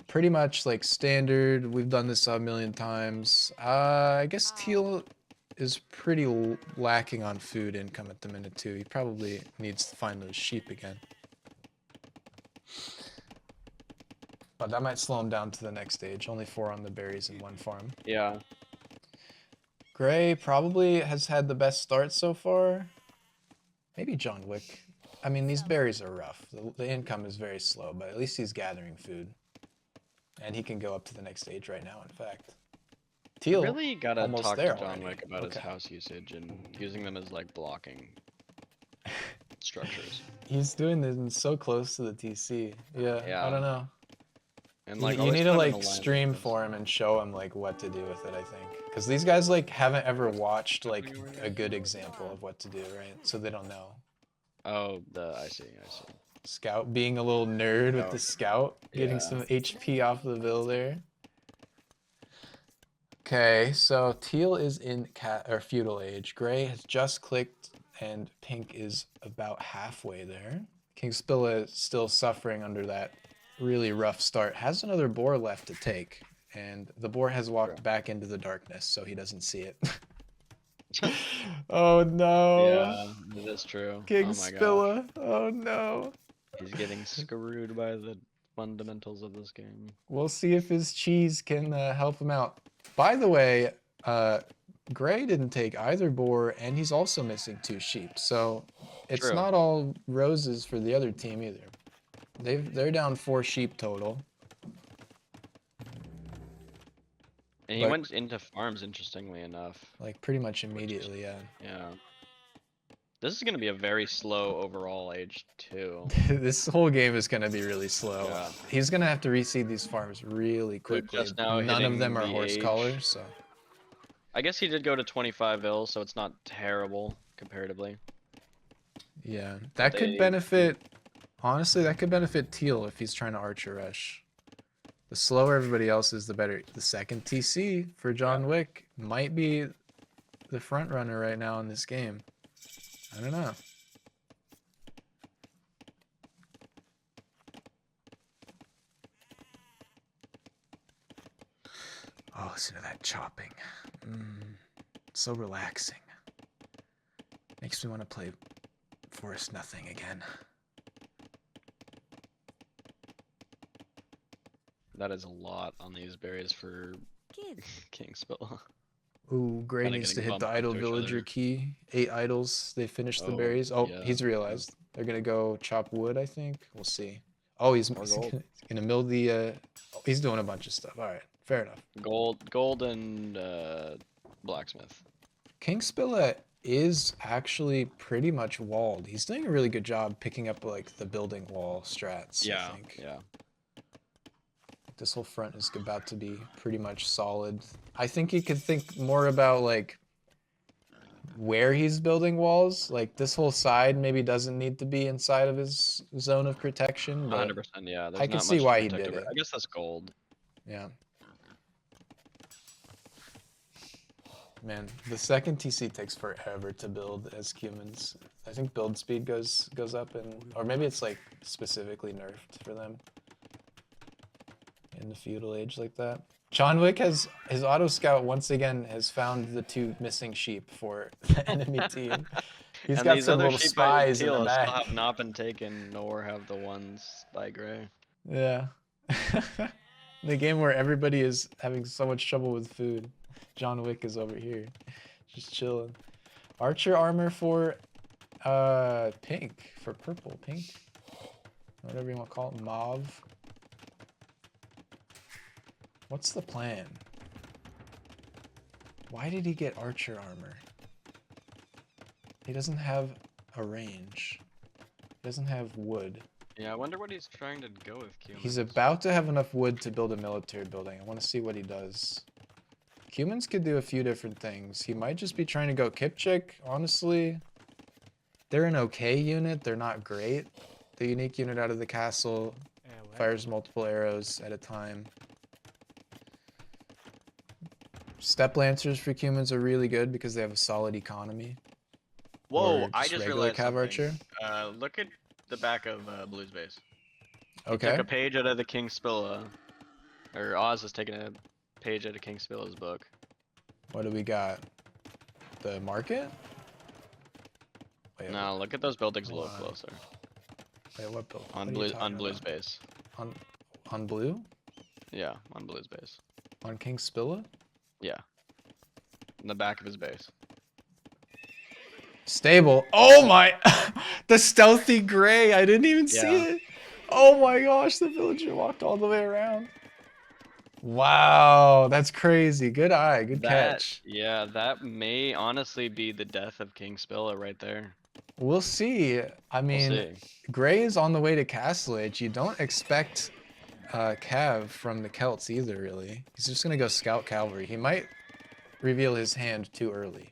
Pretty much like standard. We've done this a million times. I guess Teal is pretty lacking on food income at the minute too. He probably needs to find those sheep again. But that might slow him down to the next stage. Only 4 on the berries in 1 farm. Yeah. Gray probably has had the best start so far. Maybe John Wick. I mean, these berries are rough. The income is very slow, but at least he's gathering food. And he can go up to the next stage right now, in fact. Teal, Really gotta almost talk to there John already. Wick about his Okay. house usage and using them as like blocking structures. He's doing them so close to the TC. Yeah, I Yeah. don't know. And You, like you always need to put 'em in like a line stream like this. for him and show him like what to do with it, I think. Because these guys like haven't ever watched like a good example of what to do, right? So they don't know. Oh, I see. Scout being a little nerd with the scout, getting Yeah. some HP off the Ville there. Okay, so teal is in feudal age. Gray has just clicked, and pink is about halfway there. King Spilla is still suffering under that really rough start. Has another boar left to take, and the boar has walked back into the darkness, so he doesn't see it. Oh no! Yeah, it is true. King Oh my gosh. Spilla! Oh no! He's getting screwed by the fundamentals of this game. We'll see if his cheese can help him out. By the way, Gray didn't take either boar, and he's also missing 2 sheep. So it's True. not all roses for the other team either. They're down 4 sheep total. And he But- went into farms, interestingly enough. Like pretty much immediately, yeah. Yeah. This is going to be a very slow overall age, too. This whole game is gonna be really slow. Yeah. He's gonna have to reseed these farms really They're quickly. just now None of hitting them are the horse age. collars, so I guess he did go to 25 ill, so it's not terrible comparatively. yeah. That could They- benefit. Honestly, that could benefit Teal if he's trying to archer rush. The slower everybody else is, the better. The second TC for John Wick might be the front runner right now in this game. I don't know. Oh, listen to that chopping. So relaxing. Makes me want to play Forest Nothing again. That is a lot on these berries for Kids. King Spill. Ooh, Gray Kinda needs to getting hit the bumped idle into each villager other. key. 8 idols. They finished the Oh, berries. Oh, yeah. he's realized. They're gonna go chop wood, I think. We'll see. Oh, he's More gold. gonna mill the. Oh, he's doing a bunch of stuff. All right, fair enough. Gold and blacksmith. King Spilla is actually pretty much walled. He's doing a really good job picking up like the building wall strats. Yeah, I think. yeah. This whole front is about to be pretty much solid. I think he could think more about like where he's building walls. Like this whole side maybe doesn't need to be inside of his zone of protection. But 100%, yeah. There's I can not see much to why he protect did over. it. I guess that's gold. yeah. Man, the second TC takes forever to build as humans. I think build speed goes up, or maybe it's like specifically nerfed for them in the feudal age like that. John Wick has his auto scout once again has found the 2 missing sheep for the enemy team. He's And got these some other little sheep by spies in the teal back. still have not been taken, nor have the ones by gray. Yeah. The game where everybody is having so much trouble with food. John Wick is over here, just chilling. Archer armor for pink, for purple, pink, whatever you want to call it, mauve. What's the plan? Why did he get archer armor? He doesn't have a range. He doesn't have wood. Yeah, I wonder what he's trying to go with. He's about to have enough wood to build a military building. I want to see what he does. Humans could do a few different things. He might just be trying to go Kipchak, honestly. They're an okay unit. They're not great. The unique unit out of the castle fires multiple arrows at a time. Step Lancers for humans are really good because they have a solid economy. Whoa, Or I just just regular realized Cav something. Archer. Look at the back of Blue's base. Okay. Took a page out of the King Spilla. Or Oz has taken a page out of King Spilla's book. What do we got? The market? Wait, No, look at those buildings a little Hold on. closer. Wait, what build? On What are you Blue, on talking Blue's about? base. On blue? Yeah, on Blue's base. On King Spilla? Yeah. In the back of his base. Stable. Oh my! The stealthy gray. I didn't even see Yeah. it. Oh my gosh, the villager walked all the way around. Wow, that's crazy. Good eye. Good catch. Yeah, that may honestly be the death of King Spilla right there. We'll see. I mean, We'll see. Gray is on the way to Castle Age. You don't expect Cav from the Celts either, really. He's just gonna go scout cavalry. He might reveal his hand too early.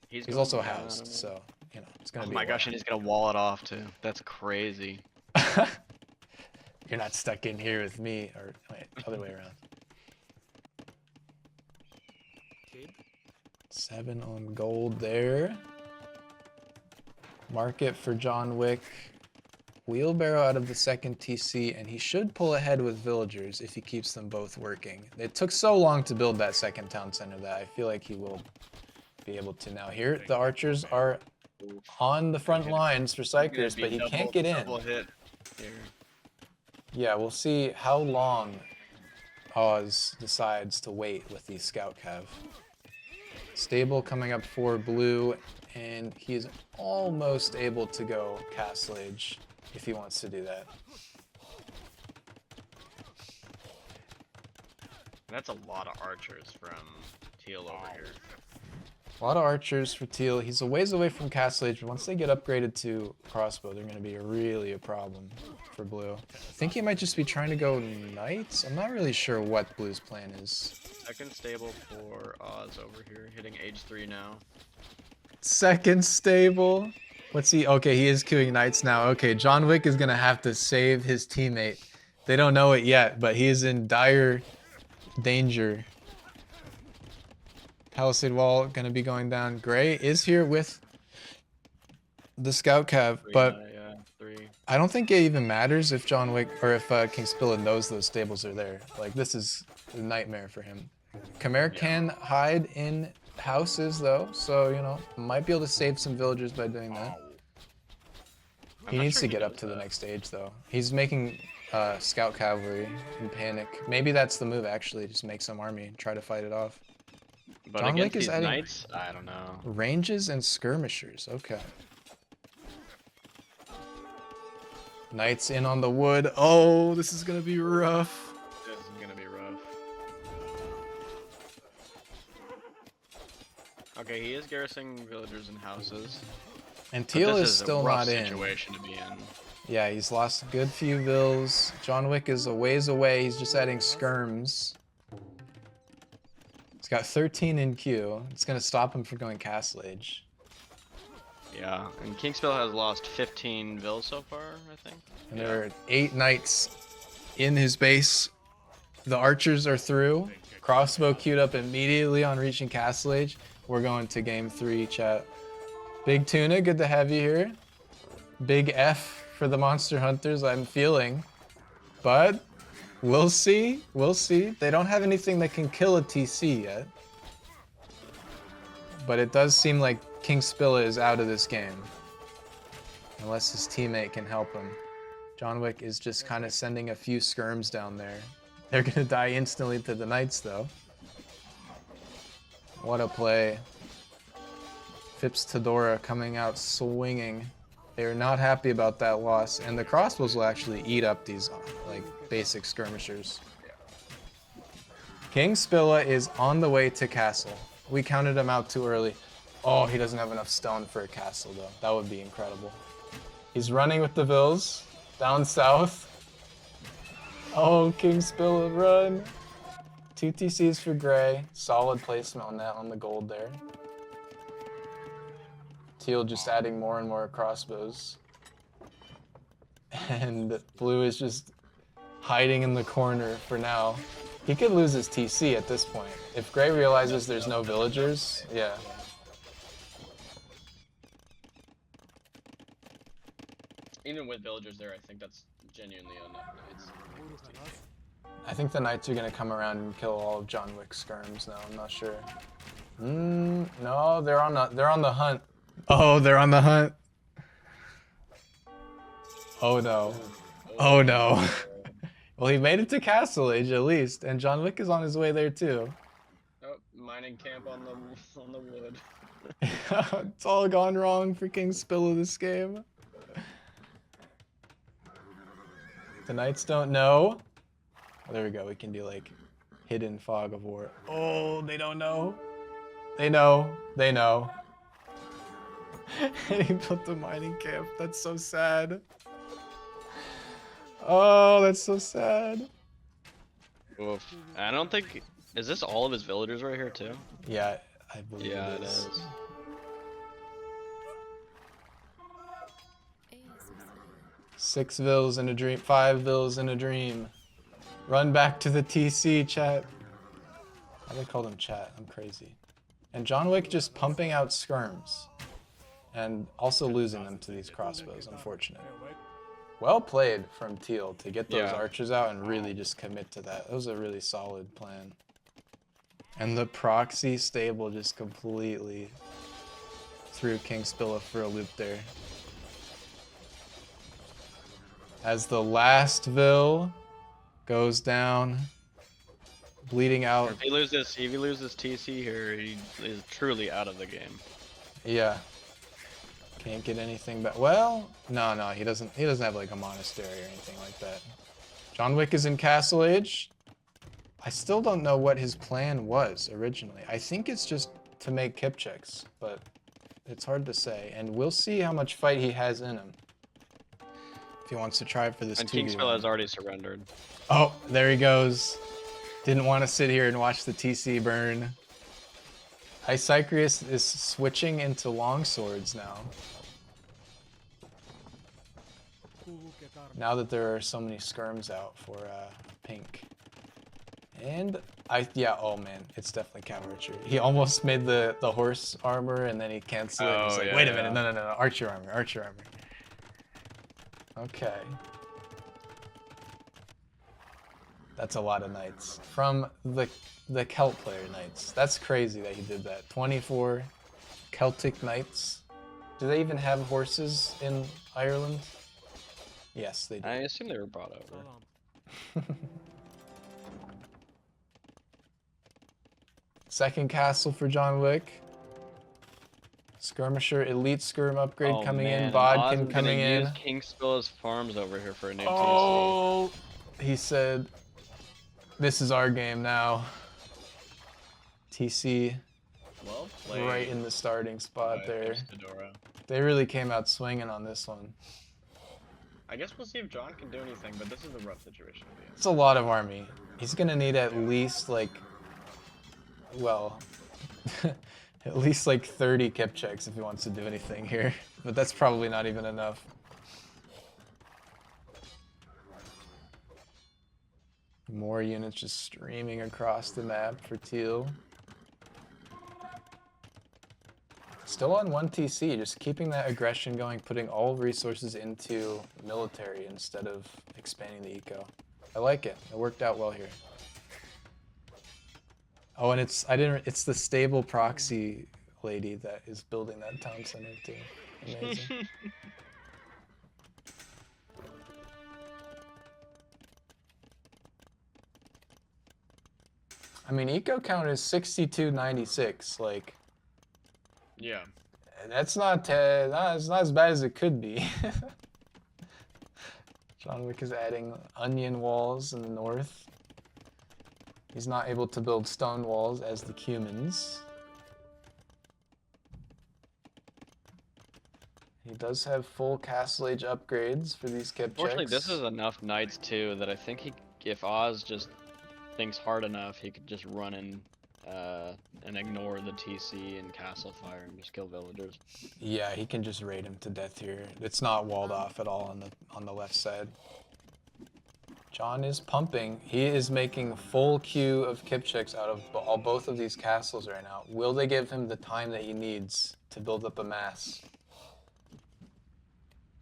He's going also down. housed, so you know it's gonna Oh be. my a gosh, while. and he's gonna wall it off too. That's crazy. You're not stuck in here with me, or wait, other way around. 7 on gold there. Market for John Wick. Wheelbarrow out of the second TC, and he should pull ahead with villagers if he keeps them both working. It took so long to build that second town center that I feel like he will be able to now. Here, the archers are on the front lines for Psychers, but he can't get in. Double hit here. Yeah, we'll see how long Oz decides to wait with these scout cav. Stable coming up for blue, and he's almost able to go Castle Age if he wants to do that. That's a lot of archers from Teal over here. A lot of archers for Teal. He's a ways away from Castle Age, but once they get upgraded to crossbow, they're going to be really a problem for blue. I think he might just be trying to go knights. I'm not really sure what blue's plan is. Second stable for Oz over here, hitting age 3 now. Second stable. What's he? Okay, he is queuing knights now. Okay, John Wick is going to have to save his teammate. They don't know it yet, but he is in dire danger. Palisade wall going to be going down. Gray is here with the scout cav, but Yeah, 3. I don't think it even matters if John Wick or if King Spilla knows those stables are there. Like, this is a nightmare for him. Khmer can hide in houses though, so you know, might be able to save some villagers by doing that. He needs to get up to the next stage though. He's making scout cavalry in panic. Maybe that's the move actually, just make some army and try to fight it off. But John against Wick is these adding- knights, I don't know. Ranges and skirmishers, okay. Knights in on the wood. Oh, this is gonna be rough. This is gonna be rough. Okay, he is garrisoning villagers and houses. And but Teal this is still a rough not in. situation to be in. Yeah, he's lost a good few vills. John Wick is a ways away. He's just adding skirms. He's got 13 in queue. It's gonna stop him from going Castle Age. Yeah, and Kingspill has lost 15 vills so far, I think. And there are 8 knights in his base. The archers are through. Crossbow queued up immediately on reaching Castle Age. We're going to game 3, chat. Big Tuna, good to have you here. Big F for the Monster Hunters, I'm feeling. But we'll see. We'll see. They don't have anything that can kill a TC yet. But it does seem like King Spilla is out of this game. Unless his teammate can help him. John Wick is just kind of sending a few skirms down there. They're going to die instantly to the Knights, though. What a play. Fips Tedora coming out swinging. They are not happy about that loss. And the crossbows will actually eat up these like basic skirmishers. King Spilla is on the way to castle. We counted him out too early. Oh, he doesn't have enough stone for a castle, though. That would be incredible. He's running with the Vills. Down south. Oh, King Spilla, run. 2 TCs for Gray. Solid placement on that, on the gold there. Teal just adding more and more crossbows. And Blue is just hiding in the corner for now. He could lose his TC at this point. If Gray realizes there's no villagers, yeah. Even with villagers there, I think that's genuinely enough. I think the Knights are gonna come around and kill all of John Wick's skirms now. I'm not sure. No, they're on the hunt. Oh, they're on the hunt. Oh no. Oh no. Well, he made it to Castle Age at least, and John Wick is on his way there too. Oh, mining camp on the wood. It's all gone wrong for King Spilla this game. The Knights don't know. Oh, there we go. We can do like hidden fog of war. Oh, they don't know. They know. They know. And he built the mining camp. That's so sad. Oh, that's so sad. Oof. I don't think... Is this all of his villagers right here too? Yeah, I believe Yeah, it is. is. 6 vills in a dream. 5 vills in a dream. Run back to the TC, chat. Why do they call them chat? I'm crazy. And John Wick just pumping out skirms. And also losing them to these crossbows, unfortunate. Well played from Teal to get those archers out and really just commit to that. That was a really solid plan. And the proxy stable just completely threw King Spilla for a loop there. As the last Vill goes down, bleeding out. If he loses TC here, he is truly out of the game. Yeah. Can't get anything back. Well, no, he doesn't have like a monastery or anything like that. John Wick is in Castle Age. I still don't know what his plan was originally. I think it's just to make kip checks, but it's hard to say. And we'll see how much fight he has in him. If he wants to try for this 2v1. And King Spilla has already surrendered. Oh, there he goes. Didn't want to sit here and watch the TC burn. Icycrius is switching into longswords now. Now that there are so many skirms out for pink. And oh man, it's definitely Cow Archer. He almost made the horse armor and then he canceled it. He's like, wait a minute, no, archer armor. Okay. That's a lot of knights. From the Celt player knights. That's crazy that he did that. 24 Celtic knights. Do they even have horses in Ireland? Yes, they do. I assume they were brought over. Second castle for John Wick. Skirmisher, elite skirm upgrade coming in. Bodkin coming in. Use King Spilla's farms over here for a new TC. He said, "This is our game now." TC, well played. right in the starting spot there. They really came out swinging on this one. I guess we'll see if John can do anything, but this is a rough situation to be in. It's a lot of army. He's gonna need at least like, well, at least like 30 kip checks if he wants to do anything here. But that's probably not even enough. More units just streaming across the map for teal. Still on 1 TC, just keeping that aggression going, putting all resources into military instead of expanding the eco. I like it. It worked out well here. Oh, and it's the stable proxy lady that is building that town center too. Amazing. I mean, eco count is 6296. Like, Yeah. that's not it's not as bad as it could be. John Wick is adding onion walls in the north. He's not able to build stone walls as the Cumans. He does have full Castle Age upgrades for these Kipchaks. Fortunately, this is enough knights too that I think if Oz just thinks hard enough, he could just run in and ignore the TC and castle fire and just kill villagers. Yeah, he can just raid him to death here. It's not walled off at all on the left side. John is pumping. He is making full queue of Kipchaks out of both of these castles right now. Will they give him the time that he needs to build up a mass?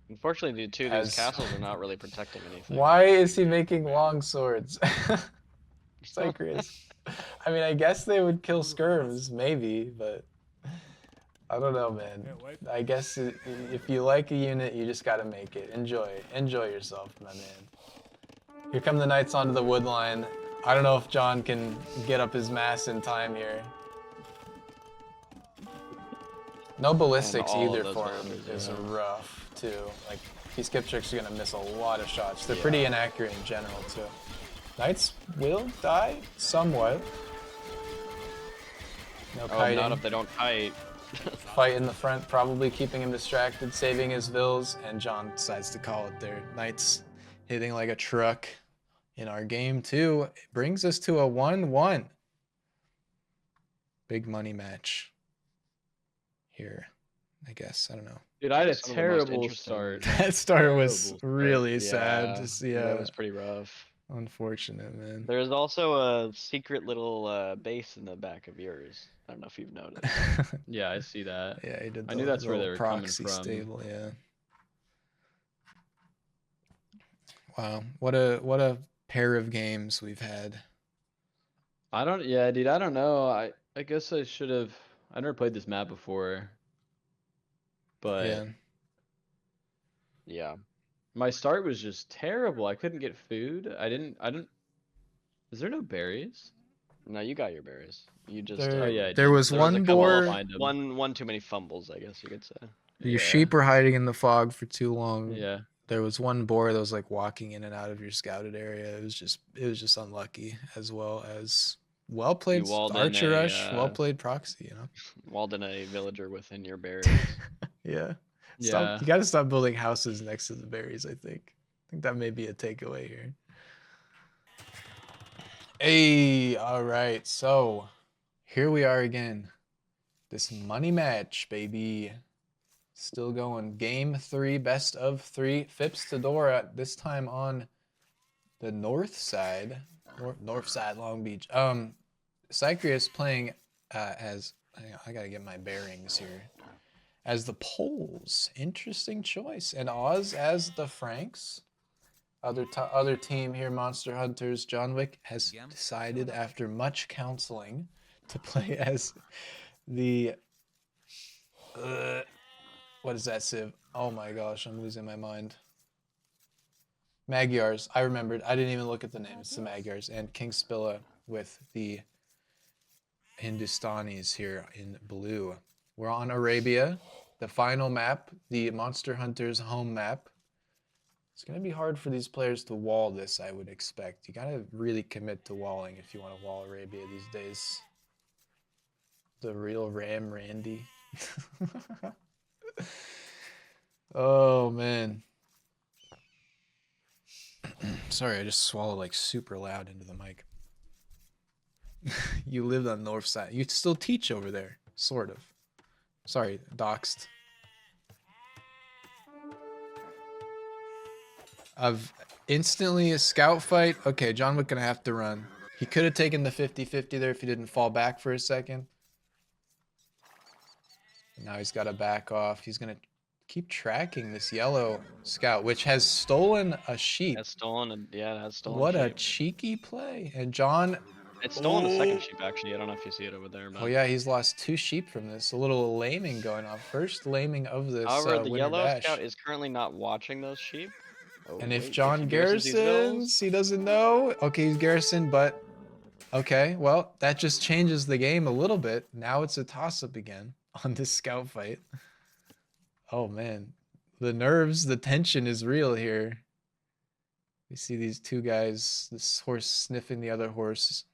Unfortunately, the two of these castles are not really protecting anything. Why is he making long swords? Cycris. I mean, I guess they would kill skirms, maybe, but I don't know, man. I guess if you like a unit, you just gotta make it. Enjoy yourself, my man. Here come the knights onto the wood line. I don't know if John can get up his mass in time here. No ballistics either for him is rough, too. Like, these Kipchaks are gonna miss a lot of shots. They're pretty inaccurate in general, too. Knights will die somewhat. No kiting. Not if they don't kite. Fight in the front, probably keeping him distracted, saving his vills, and John decides to call it there. Knights hitting like a truck in our game too. It brings us to a 1-1. Big money match here, I guess. I don't know. Dude, I had a terrible start. That start was really sad. Just, That was pretty rough. Unfortunate, man. There's also a secret little base in the back of yours. I don't know if you've noticed. Yeah, I see that. Yeah, he did. I knew that's where they were coming proxy from. Stable, yeah. Wow, what a pair of games we've had. Yeah, dude, I don't know. I guess I should have. I never played this map before, but Yeah. my start was just terrible. I couldn't get food. I didn't. Is there no berries? No, you got your berries. You just There, Oh, yeah, there was there was a one couple boar. behind 'em. one too many fumbles, I guess you could say. Your sheep were hiding in the fog for too long. Yeah. There was one boar that was like walking in and out of your scouted area. It was just unlucky, as well as well played walled in Archer a, Rush, well played proxy, you know. Walled in a villager within your berries. Yeah. Yeah. You got to stop building houses next to the berries, I think. I think that may be a takeaway here. Hey, all right. So, here we are again. This money match, baby. Still going. Game 3, best of 3. Fips Tedora, this time on the north side. North side, Long Beach. Cyprius playing as... Hang on, I got to get my bearings here. As the Poles. Interesting choice. And Oz as the Franks. Other team here, Monster Hunters. John Wick has decided after much counseling to play as the... what is that, Civ? Oh my gosh, I'm losing my mind. Magyars. I remembered. I didn't even look at the name. It's the Magyars. And King Spilla with the Hindustanis here in blue. We're on Arabia, the final map, the Monster Hunters home map. It's going to be hard for these players to wall this, I would expect. You got to really commit to walling if you want to wall Arabia these days. The real Ram Randy. Oh, man. Sorry, I just swallowed like super loud into the mic. You lived on the north side. You still teach over there, sort of. Sorry, doxed. Instantly a scout fight. Okay, John Wick gonna have to run. He could have taken the 50-50 there if he didn't fall back for a second. Now he's got to back off. He's gonna keep tracking this yellow scout, which has stolen a sheep. Has stolen, yeah, it has stolen. What a sheep. cheeky play. And John. It's stolen the second Oh. sheep actually. I don't know if you see it over there. But... Oh yeah, he's lost 2 sheep from this. A little lambing going on. First lambing of this However, the winter yellow dash. scout is currently not watching those sheep. Oh, And if wait, John he garrisons these garrisons, he doesn't know. Okay, he's garrisoned, but okay, well, that just changes the game a little bit. Now it's a toss-up again on this scout fight. Oh man, the nerves, the tension is real here. We see these 2 guys, this horse sniffing the other horse.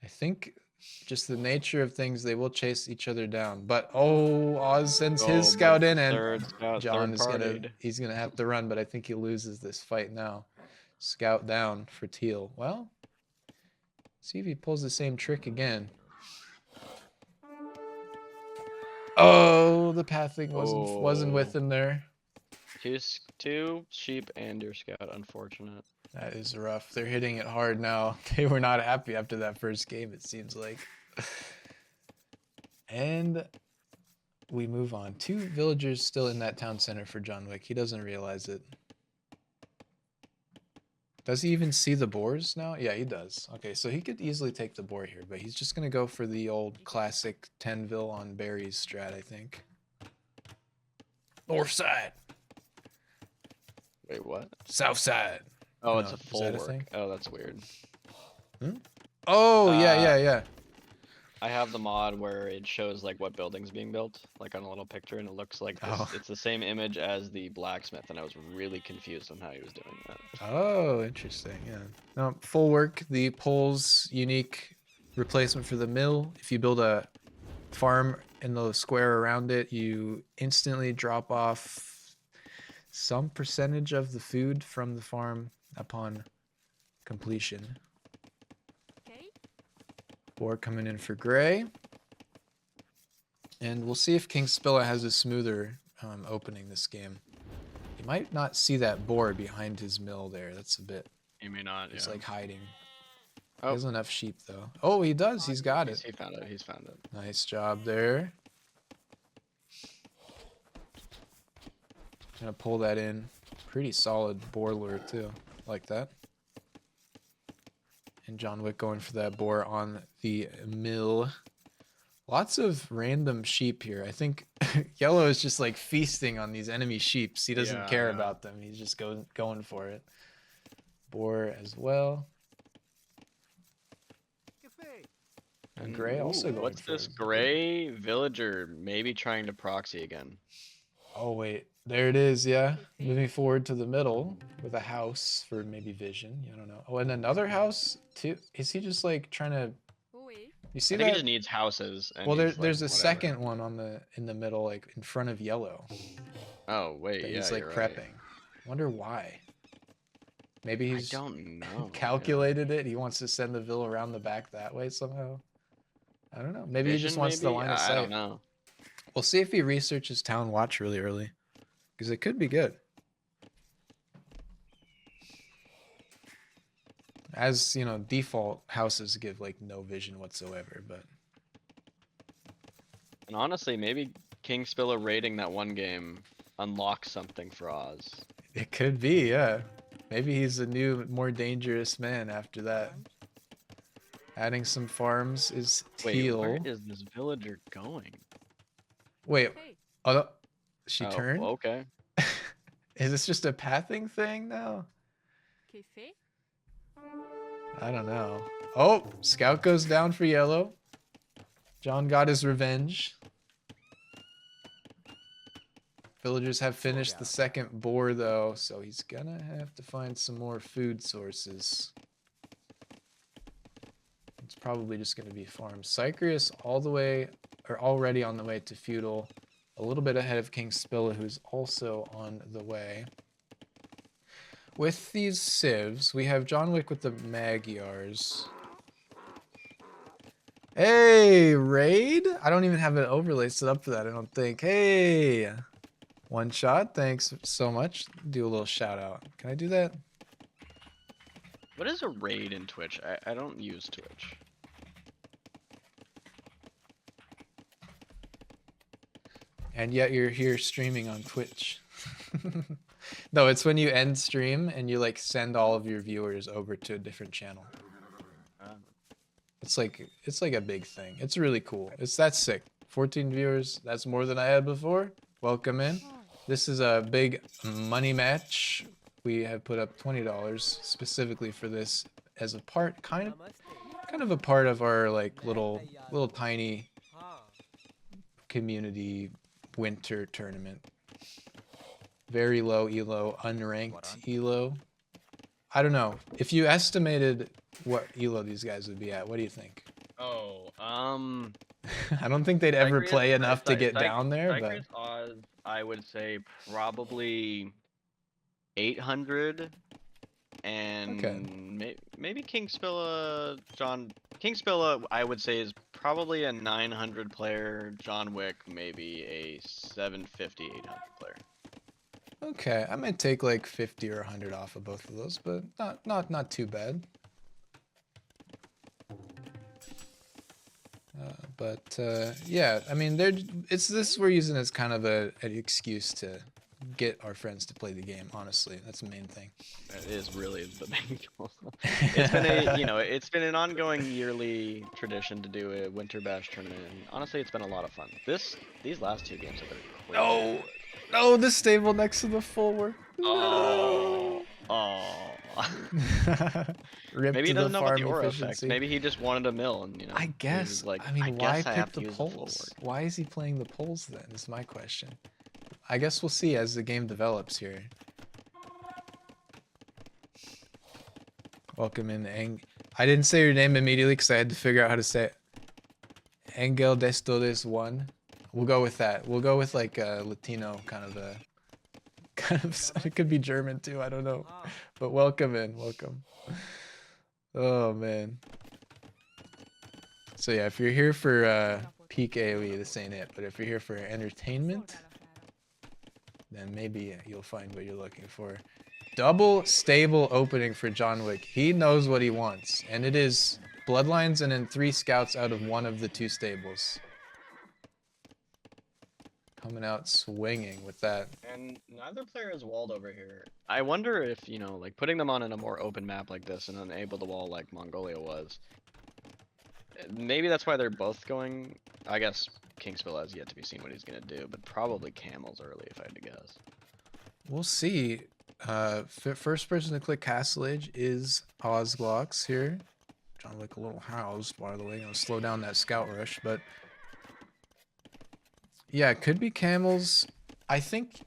I think just the nature of things, they will chase each other down. But oh, Oz sends his scout in, and third scout, John is third-partied. he's gonna have to run, but I think he loses this fight now. Scout down for Teal. Well, see if he pulls the same trick again. Oh, the pathing wasn't with him there. 2 sheep and your scout. Unfortunate. That is rough. They're hitting it hard now. They were not happy after that first game, it seems like. And we move on. 2 villagers still in that town center for John Wick. He doesn't realize it. Does he even see the boars now? Yeah, he does. Okay, so he could easily take the boar here, but he's just going to go for the old classic 10ville on berries strat, I think. North side. Wait, what? South side. Oh, No, it's a is full that a work. thing? Oh, that's weird. Oh, yeah. I have the mod where it shows like what building's being built, like on a little picture, and it looks like this, Oh. it's the same image as the blacksmith, and I was really confused on how he was doing that. Oh, interesting. Yeah. No, full work. The pole's unique replacement for the mill. If you build a farm in the square around it, you instantly drop off some percentage of the food from the farm upon completion. Okay. Boar coming in for gray. And we'll see if King Spilla has a smoother opening this game. You might not see that boar behind his mill there. That's a bit... He may not. He's Yeah. like hiding. Oh. He has enough sheep though. Oh, he does. He's got it. He found it. He's found it. Nice job there. Gonna pull that in. Pretty solid boar lure too. Like that. And John Wick going for that boar on the mill. Lots of random sheep here. I think Yellow is just like feasting on these enemy sheeps. He doesn't care about them. He's just going for it. Boar as well. And Gray also going What's for this it. gray villager maybe trying to proxy again? Oh wait, there it is. Yeah, moving forward to the middle with a house for maybe vision. I don't know. Oh, and another house too. Is he just like trying to? Oui. You see I think he that? just needs houses. And Well, he's there's a like, whatever. second one in the middle, like in front of Yellow. Oh wait, That yeah, he's like you're prepping. right. Wonder why. Maybe I he's don't know. calculated it. He wants to send the Ville around the back that way somehow. I don't know. Maybe he just Vision, wants the maybe? line of I sight. don't know. We'll see if he researches Town Watch really early, because it could be good. As you know, default houses give like no vision whatsoever, but And honestly, maybe King Spiller raiding that one game unlocks something for Oz. it could be, yeah. Maybe he's a new, more dangerous man after that. Adding some farms is Wait, Teal. where is this villager going? Wait, Okay. oh, she Oh, turned? okay. Is this just a pathing thing now? Café. I don't know. Oh, Scout goes down for Yellow. John got his revenge. Villagers have finished the second boar though, so he's gonna have to find some more food sources. It's probably just gonna be farms. Cyprius already on the way to feudal. A little bit ahead of King Spilla, who's also on the way. With these civs, we have John Wick with the Magyars. Hey, raid? I don't even have an overlay set up for that, I don't think. Hey, One shot. Thanks so much. Do a little shout out. Can I do that? What is a raid in Twitch? I don't use Twitch. And yet you're here streaming on Twitch. No, it's when you end stream and you like send all of your viewers over to a different channel. It's like a big thing. It's really cool. That's sick. 14 viewers. That's more than I had before. Welcome in. This is a big money match. We have put up $20 specifically for this as a part, kind of a part of our like little tiny community winter tournament. Very low elo, unranked elo. I don't know. If you estimated what elo these guys would be at, what do you think? Oh, I don't think they'd ever Tigris- play enough to get Tig- down there, but Tigris odds, I would say probably 800, and maybe King Spilla, King Spilla, I would say is probably a 900 player. John Wick, maybe a 750, 800 player. okay, I might take like 50 or 100 off of both of those, but not too bad. Yeah, I mean, we're using as kind of an excuse to get our friends to play the game. Honestly, that's the main thing. That is really the main goal. It's been it's been an ongoing yearly tradition to do a Winter Bash tournament, and honestly, it's been a lot of fun. These last two games have been crazy. No, the stable next to the full. Oh. Rip Maybe he to the doesn't know about the farm aura effect. efficiency. Maybe he just wanted a mill, and I he guess. was like, I mean, I why guess I have pick to the use the full poles? work. Why is he playing the poles then? Is my question. I guess we'll see as the game develops here. Welcome in, I didn't say your name immediately because I had to figure out how to say it. Angel Destodes 1. We'll go with that. We'll go with like a Latino kind of. It could be German too. I don't know. But welcome in. Welcome. Oh man. So yeah, if you're here for peak AoE, this ain't it. But if you're here for entertainment, then maybe you'll find what you're looking for. Double stable opening for John Wick. He knows what he wants, and it is Bloodlines and then 3 scouts out of one of the 2 stables. Coming out swinging with that. And neither player is walled over here. I wonder if, like putting them on in a more open map like this and unable to wall like Mongolia was. Maybe that's why they're both going. I guess Kingspill has yet to be seen what he's gonna do, but probably Camels early if I had to guess. We'll see. First person to click Castle Age is Ozglocks here. John Wick a little housed, by the way. Slow down that scout rush, but yeah, it could be Camels. I think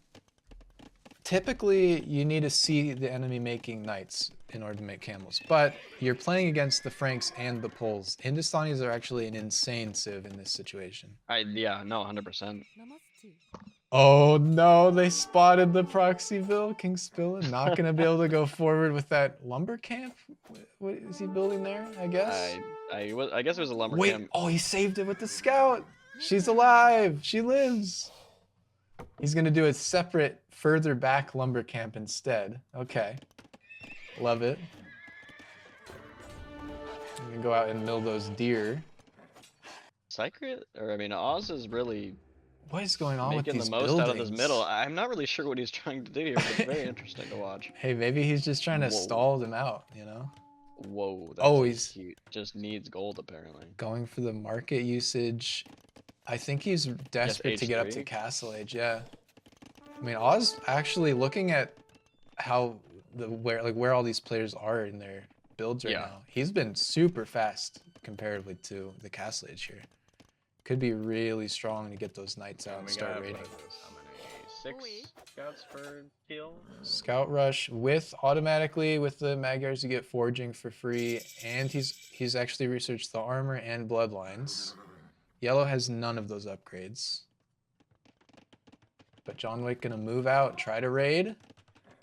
typically you need to see the enemy making knights in order to make camels, but you're playing against the Franks and the Poles. Hindustanis are actually an insane civ in this situation. Yeah, no, 100%. Oh no, they spotted the Proxyville. King Spilla not gonna be able to go forward with that lumber camp. What is he building there? I guess. I guess it was a lumber Wait, camp. oh, he saved it with the scout. She's alive. She lives. He's gonna do a separate, further back lumber camp instead. Okay, love it. I'm gonna go out and mill those deer. Oz is really What is going on with making these the most buildings? out of this middle. I'm not really sure what he's trying to do here, but it's very interesting to watch. Hey, maybe he's just trying to Whoa. stall them out, you know? Whoa, that's Oh, he's cute. Just needs gold apparently. going for the market usage. I think he's desperate to get up to H3? Castle Age, yeah. I mean, Oz actually looking at how where all these players are in their builds right now. He's been super fast comparatively to the Castle Age here. Could be really strong to get those knights out and start raiding. How many? 6 scouts per kill? Scout rush with automatically with the Magyars you get foraging for free, and he's actually researched the armor and bloodlines. Yellow has none of those upgrades. But John Wick gonna move out, try to raid.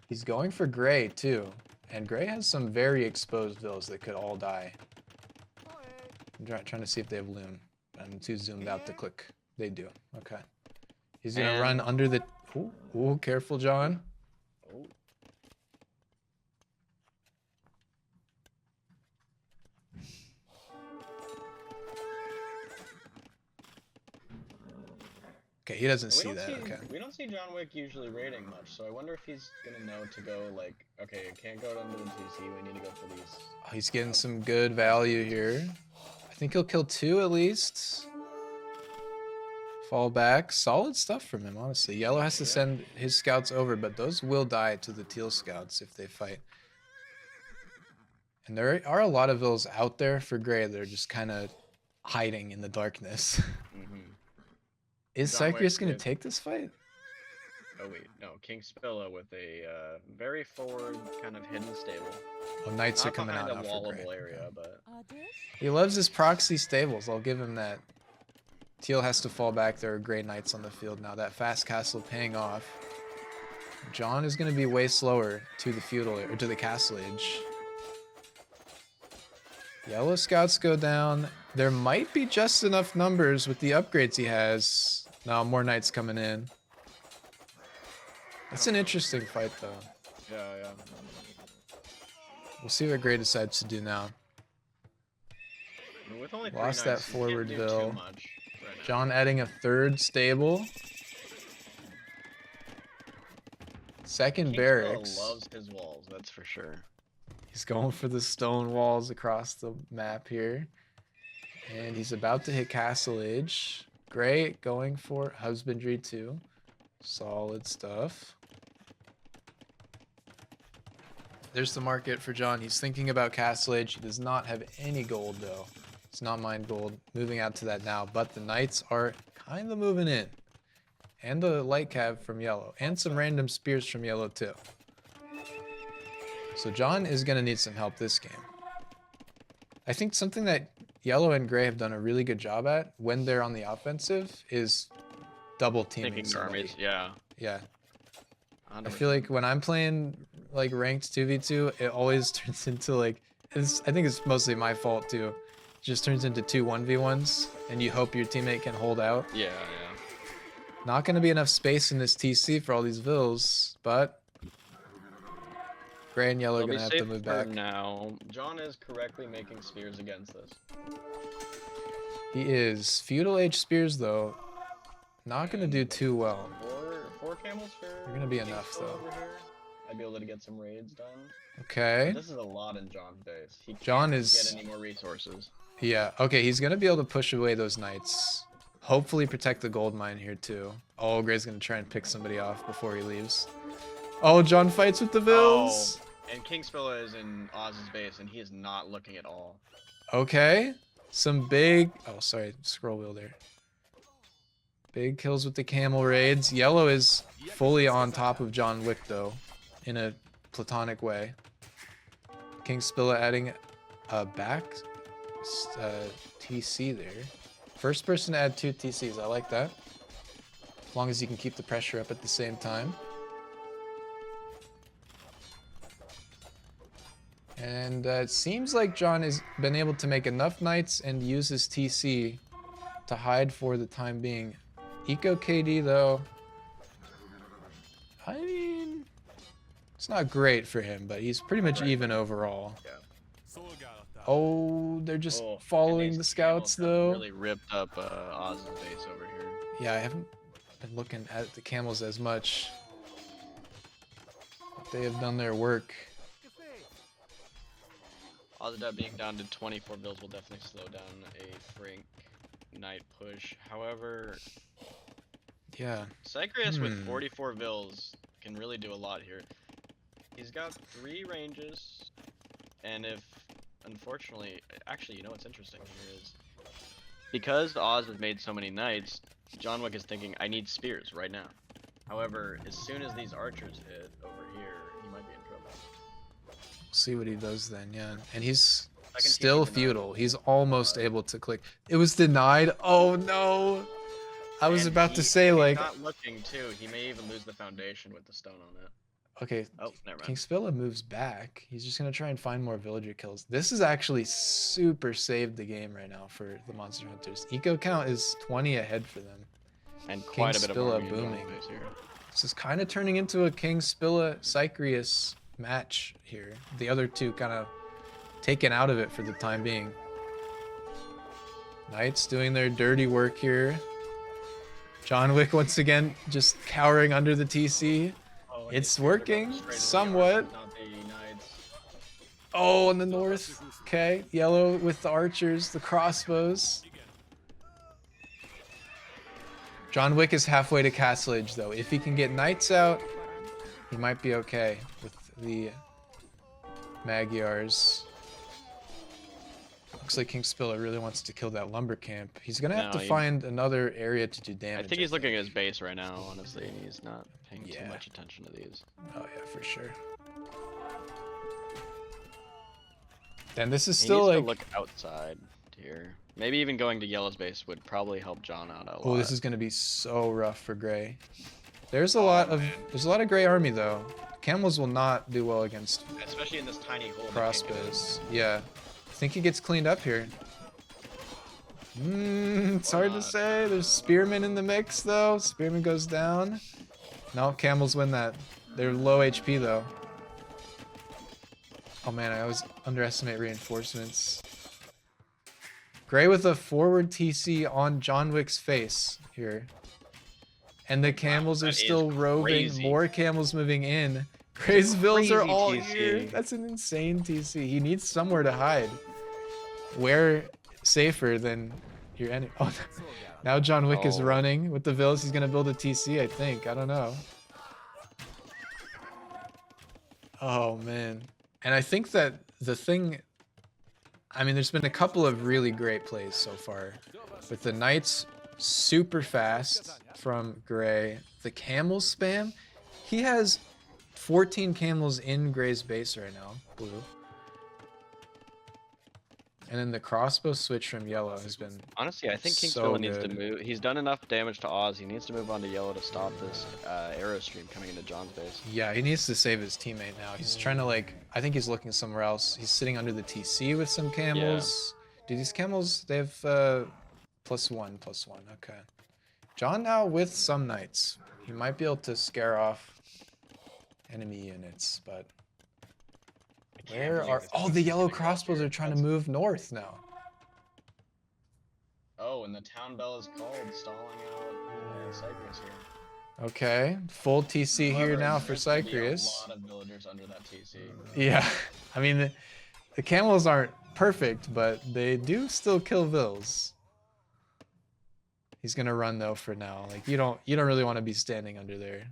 He's going for gray too. And gray has some very exposed vills that could all die. I'm trying to see if they have loom. I'm too zoomed out to click. They do. Okay. He's gonna run And- under the. Ooh, ooh, careful, John. Oh, Okay, he doesn't and we see don't that. see Okay. we don't see John Wick usually raiding much, so I wonder if he's gonna know to go like, okay, I can't go under the TC. We need to go for these. Oh, he's getting some good value here. I think he'll kill 2 at least. Fall back. Solid stuff from him, honestly. Yellow has to send his scouts over, but those will die to the teal scouts if they fight. And there are a lot of vills out there for gray that are just kind of hiding in the darkness. Mm-hmm. Is John Wick Cycreus going to with- take this fight? Oh wait, no, King Spilla with a very forward kind of hidden stable. Oh, knights are Not coming behind out a now for gray. wallable area, Okay. but Others? He loves his proxy stables. I'll give him that. Teal has to fall back. There are gray knights on the field now. That fast castle paying off. John is going to be way slower to the feudal or to the castle age. Yellow scouts go down. There might be just enough numbers with the upgrades he has. No, more knights coming in. It's an interesting fight though. yeah. We'll see what Gray decides to do now. I mean, with only 3 Lost knights, that you can't forward do bill. too much right now. John adding a 3rd stable. 2nd King Spilla barracks. loves his walls, that's for sure. He's going for the stone walls across the map here. And he's about to hit Castle Age. Gray going for Husbandry too. Solid stuff. There's the market for John. He's thinking about Castle Age. He does not have any gold though. It's not mined gold. Moving out to that now. But the knights are kind of moving in. And the light cav from yellow. And some random spears from yellow too. So John is going to need some help this game. I think something that yellow and gray have done a really good job at when they're on the offensive is double teaming Thinking somebody. armies, yeah. Yeah. I 100%. feel like when I'm playing like ranked 2v2, it always turns into like, I think it's mostly my fault too. It just turns into 2 1v1s and you hope your teammate can hold out. Yeah. Not going to be enough space in this TC for all these vills, but gray and yellow are They'll going be to have to safe move for back. now. John is correctly making spears against this. He is. Feudal age spears though, not going to do too well. Four camels for. They're gonna be King enough, Spilla though. Over here. I'd be able to get some raids done. Okay. This is a lot in John's days. He John can't is- get any more resources. Yeah, okay, he's going to be able to push away those knights. Hopefully protect the gold mine here too. Oh, Gray's going to try and pick somebody off before he leaves. Oh, John fights with the vills. And King Spilla is in Oz's base, and he is not looking at all. Okay. Some big... Oh, sorry. Scroll wheel there. Big kills with the camel raids. Yellow is fully on top of John Wick, though, in a platonic way. King Spilla adding a back TC there. First person to add 2 TCs. I like that. As long as you can keep the pressure up at the same time. And it seems like John has been able to make enough knights and use his TC to hide for the time being. Eco KD though, I mean, it's not great for him, but he's pretty much even overall. Yeah. Oh, they're just Oh, and following these the scouts camels have though. Really ripped up Oz's base over here. Yeah, I haven't been looking at the camels as much. But they have done their work. Ozda being down to 24 bills will definitely slow down a Frank Knight push. However, Yeah. Cycreus with 44 vills can really do a lot here. He's got 3 ranges, and if, unfortunately, actually, you know what's interesting here is, because Oz has made so many knights, John Wick is thinking, I need spears right now. However, as soon as these archers hit over here, he might be in trouble. See what he does then, yeah. And he's Second still TC denied. feudal. He's almost able to click. It was denied. Oh no. I was And about to he- say he's like, not looking too. He may even lose the foundation with the stone on it. okay, Oh, never mind. King Spilla moves back. He's just gonna try and find more villager kills. This is actually super saved the game right now for the Monster Hunters. Eco count is 20 ahead for them. And quite a bit of Spilla army in John's booming. base here. This is kind of turning into a King Spilla Cycrius match here. The other two kind of taken out of it for the time being. Knights doing their dirty work here. John Wick once again just cowering under the TC. Oh, It's they're going working straight into the somewhat. archers, not the knights. Oh, in the north. Okay, yellow with the archers, the crossbows. John Wick is halfway to Castle Age, though. If he can get knights out, he might be okay with the Magyars. Looks like King Spilla really wants to kill that lumber camp. He's gonna have No, to he- find another area to do I damage. think he's looking at his base right now, honestly, and he's not paying Yeah. too much attention to these. Oh yeah, for sure. Then this is He still needs like, to look outside here. Maybe even going to Yellow's base would probably help John out a lot. oh, this is gonna be so rough for Gray. There's a lot of Gray army though. Camels will not do well against Especially in this tiny hole. that crossbows. Yeah, I think he gets cleaned up here. It's hard to say. There's spearmen in the mix though. Spearman goes down. No, camels win that. They're low HP though. Oh man, I always underestimate reinforcements. Gray with a forward TC on John Wick's face here. And the camels are that is still roving. crazy. More camels moving in. Gray's vills are Crazy all TC. here. That's an insane TC. He needs somewhere to hide. Where safer than your enemy? Oh, now John Wick is Oh. running with the vills. He's gonna build a TC, I think. I don't know. Oh man. And I think that the thing, I mean, there's been a couple of really great plays so far. With the Knights super fast from Gray. The camel spam, he has 14 camels in Gray's base right now, blue. And then the crossbow switch from yellow has been, Honestly, I think King so Spilla needs to good. move. He's done enough damage to Oz. He needs to move on to yellow to stop this arrow stream coming into John's base. yeah, he needs to save his teammate now. He's trying to like, I think he's looking somewhere else. He's sitting under the TC with some camels. Do these camels, they have +1, +1, okay. John now with some knights. He might be able to scare off enemy units, but where are, oh, the yellow crossbows are trying to move north now. Oh, and the town bell is called, stalling out Cyprus here. Okay, full TC here However, now for there's gonna be Cyprius. A lot of villagers under that TC. Yeah, I mean, the camels aren't perfect, but they do still kill vills. He's gonna run though for now. Like you don't really want to be standing under there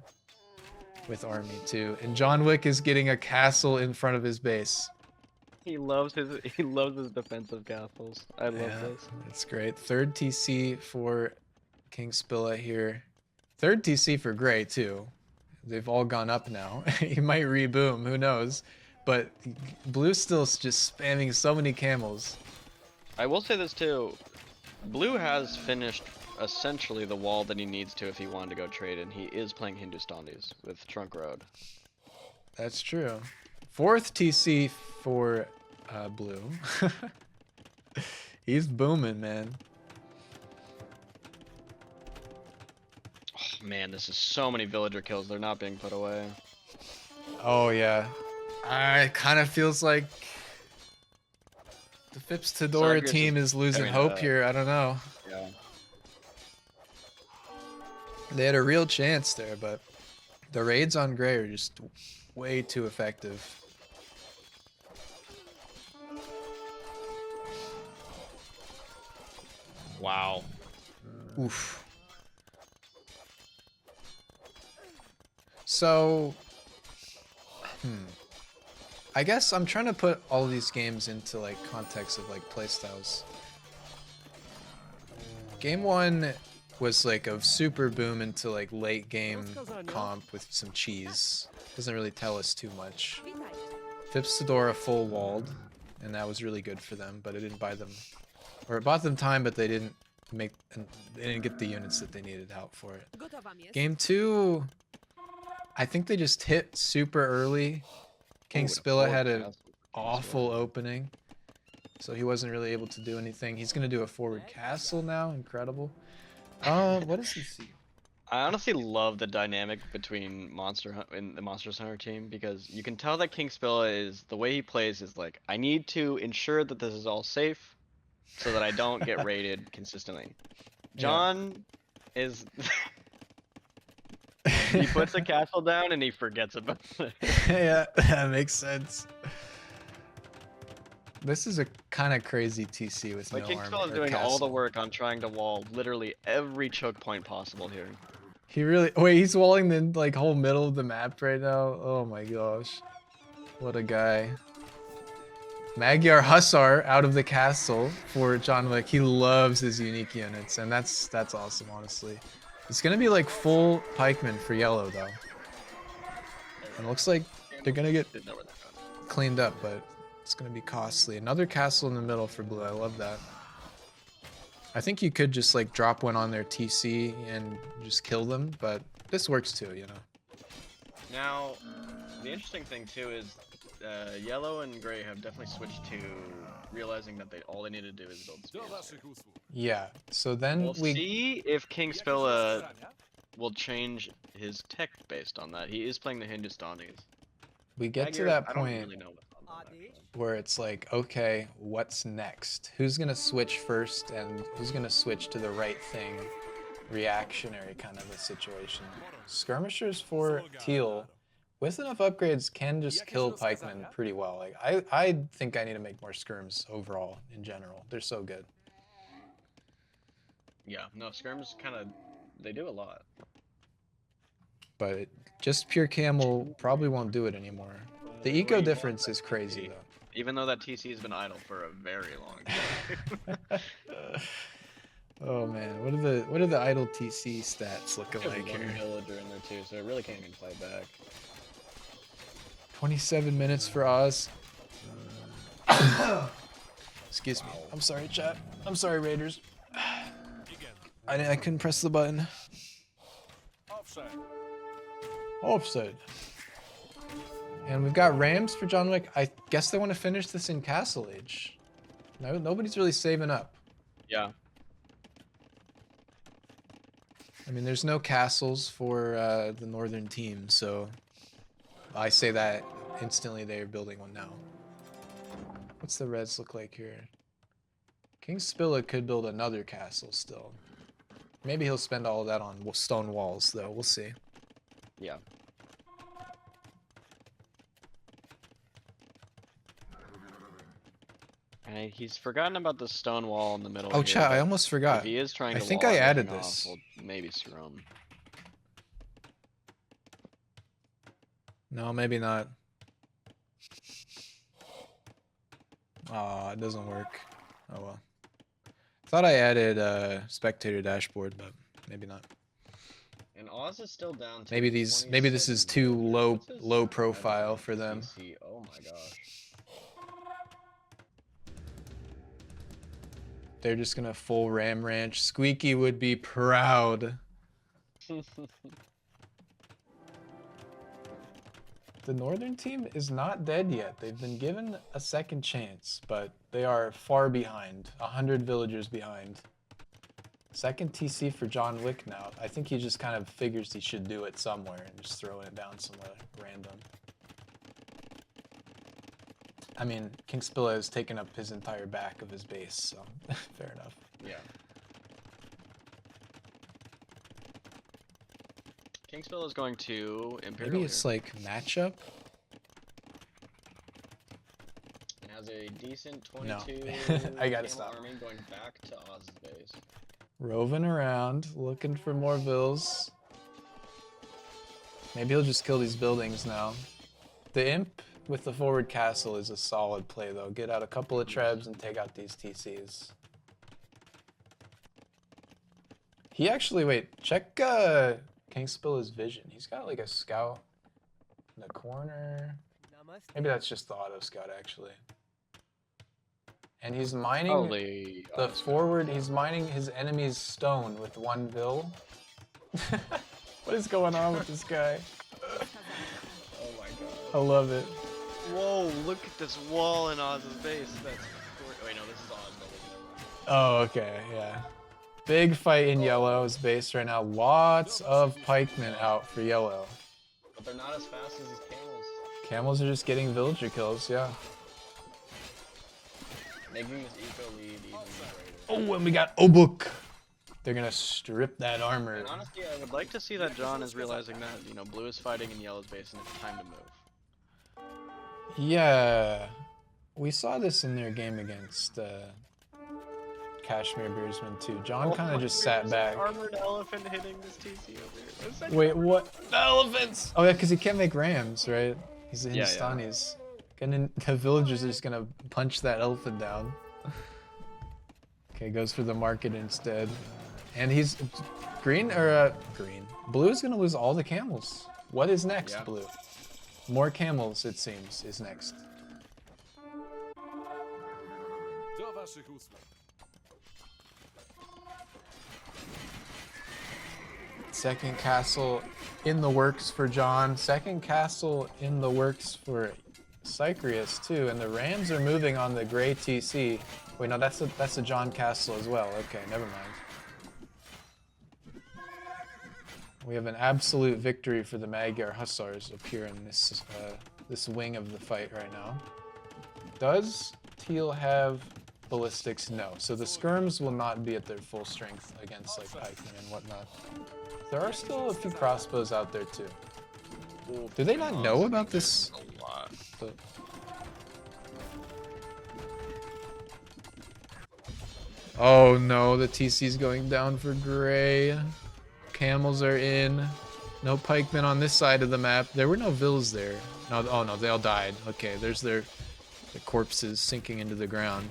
with army too. And John Wick is getting a castle in front of his base. He loves his defensive castles. I love Yeah, this. it's great. Third TC for King Spilla here. Third TC for Gray too. They've all gone up now. He might reboom, who knows? But Blue's still just spamming so many camels. I will say this too. Blue has finished essentially the wall that he needs to if he wanted to go trade, and he is playing Hindustanis with Trunk Road. That's true. Fourth TC for Blue. He's booming, man. Oh, man, this is so many villager kills. They're not being put away. Oh yeah. It kind of feels like the Fips Tedora Cyprus team is losing hope here. I don't know. Yeah. They had a real chance there, but the raids on Gray are just way too effective. Wow. Oof. So, I guess I'm trying to put all of these games into like context of like playstyles. Game 1 was like a super boom into like late game comp with some cheese. Doesn't really tell us too much. Fips Tedora full walled, and that was really good for them, but it didn't buy them, or it bought them time, but they didn't get the units that they needed out for it. Game 2, I think they just hit super early. King Spilla had an awful opening, so he wasn't really able to do anything. He's gonna do a forward castle now, incredible. What does he see? I honestly love the dynamic between in the Monster Hunter team because you can tell that King Spilla is the way he plays is like I need to ensure that this is all safe so that I don't get raided consistently. John is he puts a castle down and he forgets about it. Yeah, that makes sense. This is a kind of crazy TC with Like no King armor Spilla is or doing all the castle. work on trying to wall literally every choke point possible here. He really wait. He's walling the like whole middle of the map right now. Oh my gosh, what a guy! Magyar Hussar out of the castle for John Wick. He loves his unique units, and that's awesome. Honestly, it's gonna be like full pikemen for yellow though, and it looks like they're gonna get Didn't know where they're going. cleaned up, but it's gonna be costly. Another castle in the middle for blue. I love that. I think you could just like drop one on their TC and just kill them, but this works too, you know. Now, the interesting thing too is yellow and gray have definitely switched to realizing that all they need to do is build speed. Yeah. So then We'll see if King Spilla will change his tech based on that. He is playing the Hindustanis. we get to Magyar, that I don't point really know what's on that, actually. where it's like, okay, what's next? Who's gonna switch first, and who's gonna switch to the right thing? Reactionary kind of a situation. Skirmishers for teal, with enough upgrades, can just kill pikemen pretty well. Like I think I need to make more skirms overall in general. They're so good. Yeah, no, skirms kind of, they do a lot. But just pure camel probably won't do it anymore. The eco difference is crazy though. Even though that TC has been idle for a very long time. Oh man, what are the idle TC stats looking There's like one here? villager in there too, so it really can't even fight back. 27 minutes for Oz. Excuse me. I'm sorry, chat. I'm sorry, Raiders. I couldn't press the button. Offside. And we've got Rams for John Wick. I guess they want to finish this in Castle Age. No, nobody's really saving up. Yeah. I mean, there's no castles for the northern team, so I say that instantly they're building one now. What's the Reds look like here? King Spilla could build another castle still. Maybe he'll spend all of that on stone walls, though. We'll see. Yeah. And he's forgotten about the stone wall in the middle. Oh, here, chat, I but almost if forgot. he is trying I to think wall I added everything this. off, we'll maybe screw him. No, maybe not. Aw, it doesn't work. Oh well. Thought I added spectator dashboard, but maybe not. And Oz is still down to Maybe this is 27 too villagers. What's his low profile average for them. CC? Oh my gosh. They're just gonna full Ram Ranch. Squeaky would be proud. The northern team is not dead yet. They've been given a second chance, but they are far behind. 100 villagers behind. Second TC for John Wick now. I think he just kind of figures he should do it somewhere and just throwing it down somewhere random. I mean, King Spilla has taken up his entire back of his base, so fair enough. Yeah. Kingsville is going to Imperial. Maybe it's here. like matchup? It has a decent No. 22 I gotta camel stop. army going back to Oz's base. Roving around, looking for more vills. Maybe he'll just kill these buildings now. The imp with the forward castle is a solid play though. Get out a couple of trebs and take out these TCs. He actually, wait, check King Spilla's vision. He's got like a scout in the corner. Maybe that's just the auto scout actually. And he's mining Probably the Oz. forward, he's mining his enemy's stone with one vill. What is going on with this guy? Oh my god. I love it. Whoa, look at this wall in Oz's base. That's wait, no, this is Oz building. Oh, okay, yeah. Big fight in yellow's base right now. Lots of pikemen out for yellow. But they're not as fast as his camels. Camels are just getting villager kills, yeah. Making this eco lead even greater. Oh, and we got Obuk. They're gonna strip that armor. And honestly, I would like to see that John is realizing that, you know, blue is fighting in yellow's base and it's time to move. Yeah. We saw this in their game against Kashmir Beersman too. John kind of just sat back. Armored elephant hitting this TC over here. Wait, what? Elephants! Oh yeah, because he can't make rams, right? He's a Yeah, yeah. Hindustanis. And the villagers are just gonna punch that elephant down. Okay, goes for the market instead. And he's green or green. Blue's gonna lose all the camels. What is next, Yeah. blue? More camels, it seems, is next. Second castle in the works for John. Second castle in the works for Cyprius too. And the Rams are moving on the gray TC. Wait, no, that's a John castle as well. Okay, never mind. We have an absolute victory for the Magyar Hussars up here in this this wing of the fight right now. Does Teal have ballistics? No. So the skirms will not be at their full strength against like pikemen and whatnot. There are still a few crossbows out there too. Do they not know about this? A lot. Oh no, the TC's going down for gray. Camels are in. No pikemen on this side of the map. There were no vills there. No, oh no, they all died. Okay, there's their corpses sinking into the ground.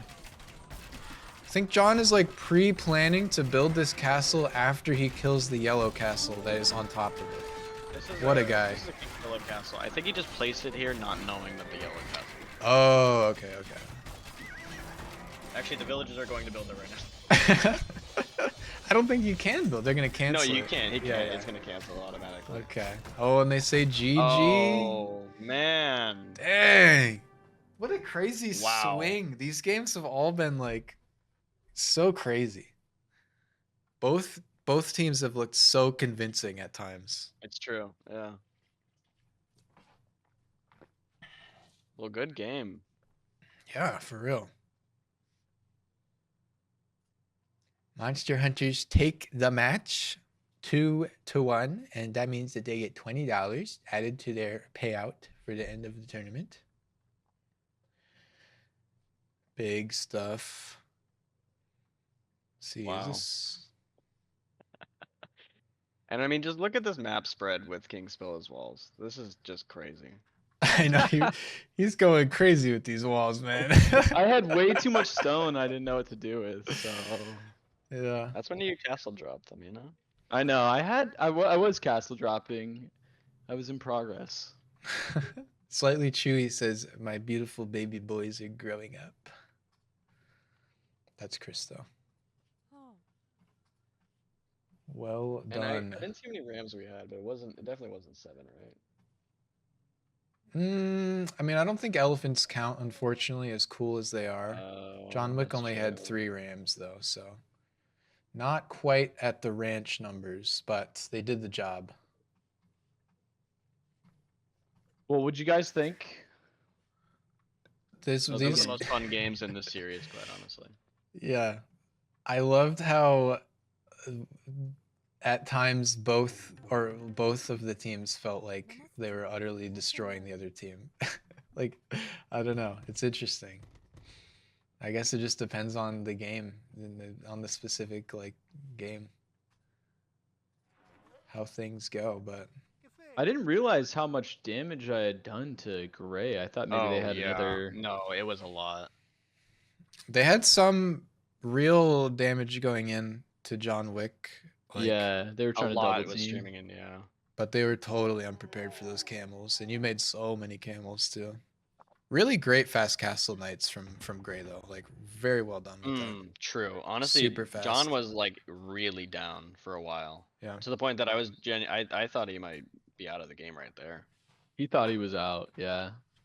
I think John is like pre-planning to build this castle after he kills the yellow castle that is on top of it. What a guy. This is a yellow castle. I think he just placed it here not knowing that the yellow castle. Oh, okay, okay. Actually, the villagers are going to build it right now. I don't think you can build. They're gonna cancel. No, you it. can't. He Yeah, can't. yeah. It's gonna cancel automatically. Okay. Oh, and they say GG. Oh man. Dang. What a crazy Wow. swing. These games have all been like so crazy. Both teams have looked so convincing at times. It's true. Yeah. Well, good game. Yeah, for real. Monster Hunters take the match 2-1, and that means that they get $20 added to their payout for the end of the tournament. Big stuff. See, Wow. is this... And I mean, just look at this map spread with King Spilla's walls. This is just crazy. I know he's going crazy with these walls, man. I had way too much stone I didn't know what to do with, so... Yeah. That's when you castle dropped them, you know? I know, I was castle dropping. I was in progress. Slightly Chewy says, "My beautiful baby boys are growing up." That's Christo. Oh, Well And done. I didn't see how many rams we had, but it definitely wasn't 7, right? I mean, I don't think elephants count, unfortunately, as cool as they are. John Wick That's only had true. 3 rams, though, so not quite at the ranch numbers, but they did the job. Well, what'd you guys think? Those are These, the most fun games in this series, quite honestly. yeah, I loved how at times both of the teams felt like they were utterly destroying the other team. Like, I don't know. It's interesting. I guess it just depends on the game, on the specific like game, how things go. But I didn't realize how much damage I had done to Gray. I thought maybe they had another. No, it was a lot. they had some real damage going in to John Wick. Like, Yeah, they were A trying to lot double was team. streaming in, yeah. but they were totally unprepared for those camels, and you made so many camels too. Really great fast castle knights from Gray though, like very well done with that. True. Honestly, Super fast. John was like really down for a while. Yeah. To the point that I thought he might be out of the game right there. He thought he was out. Yeah.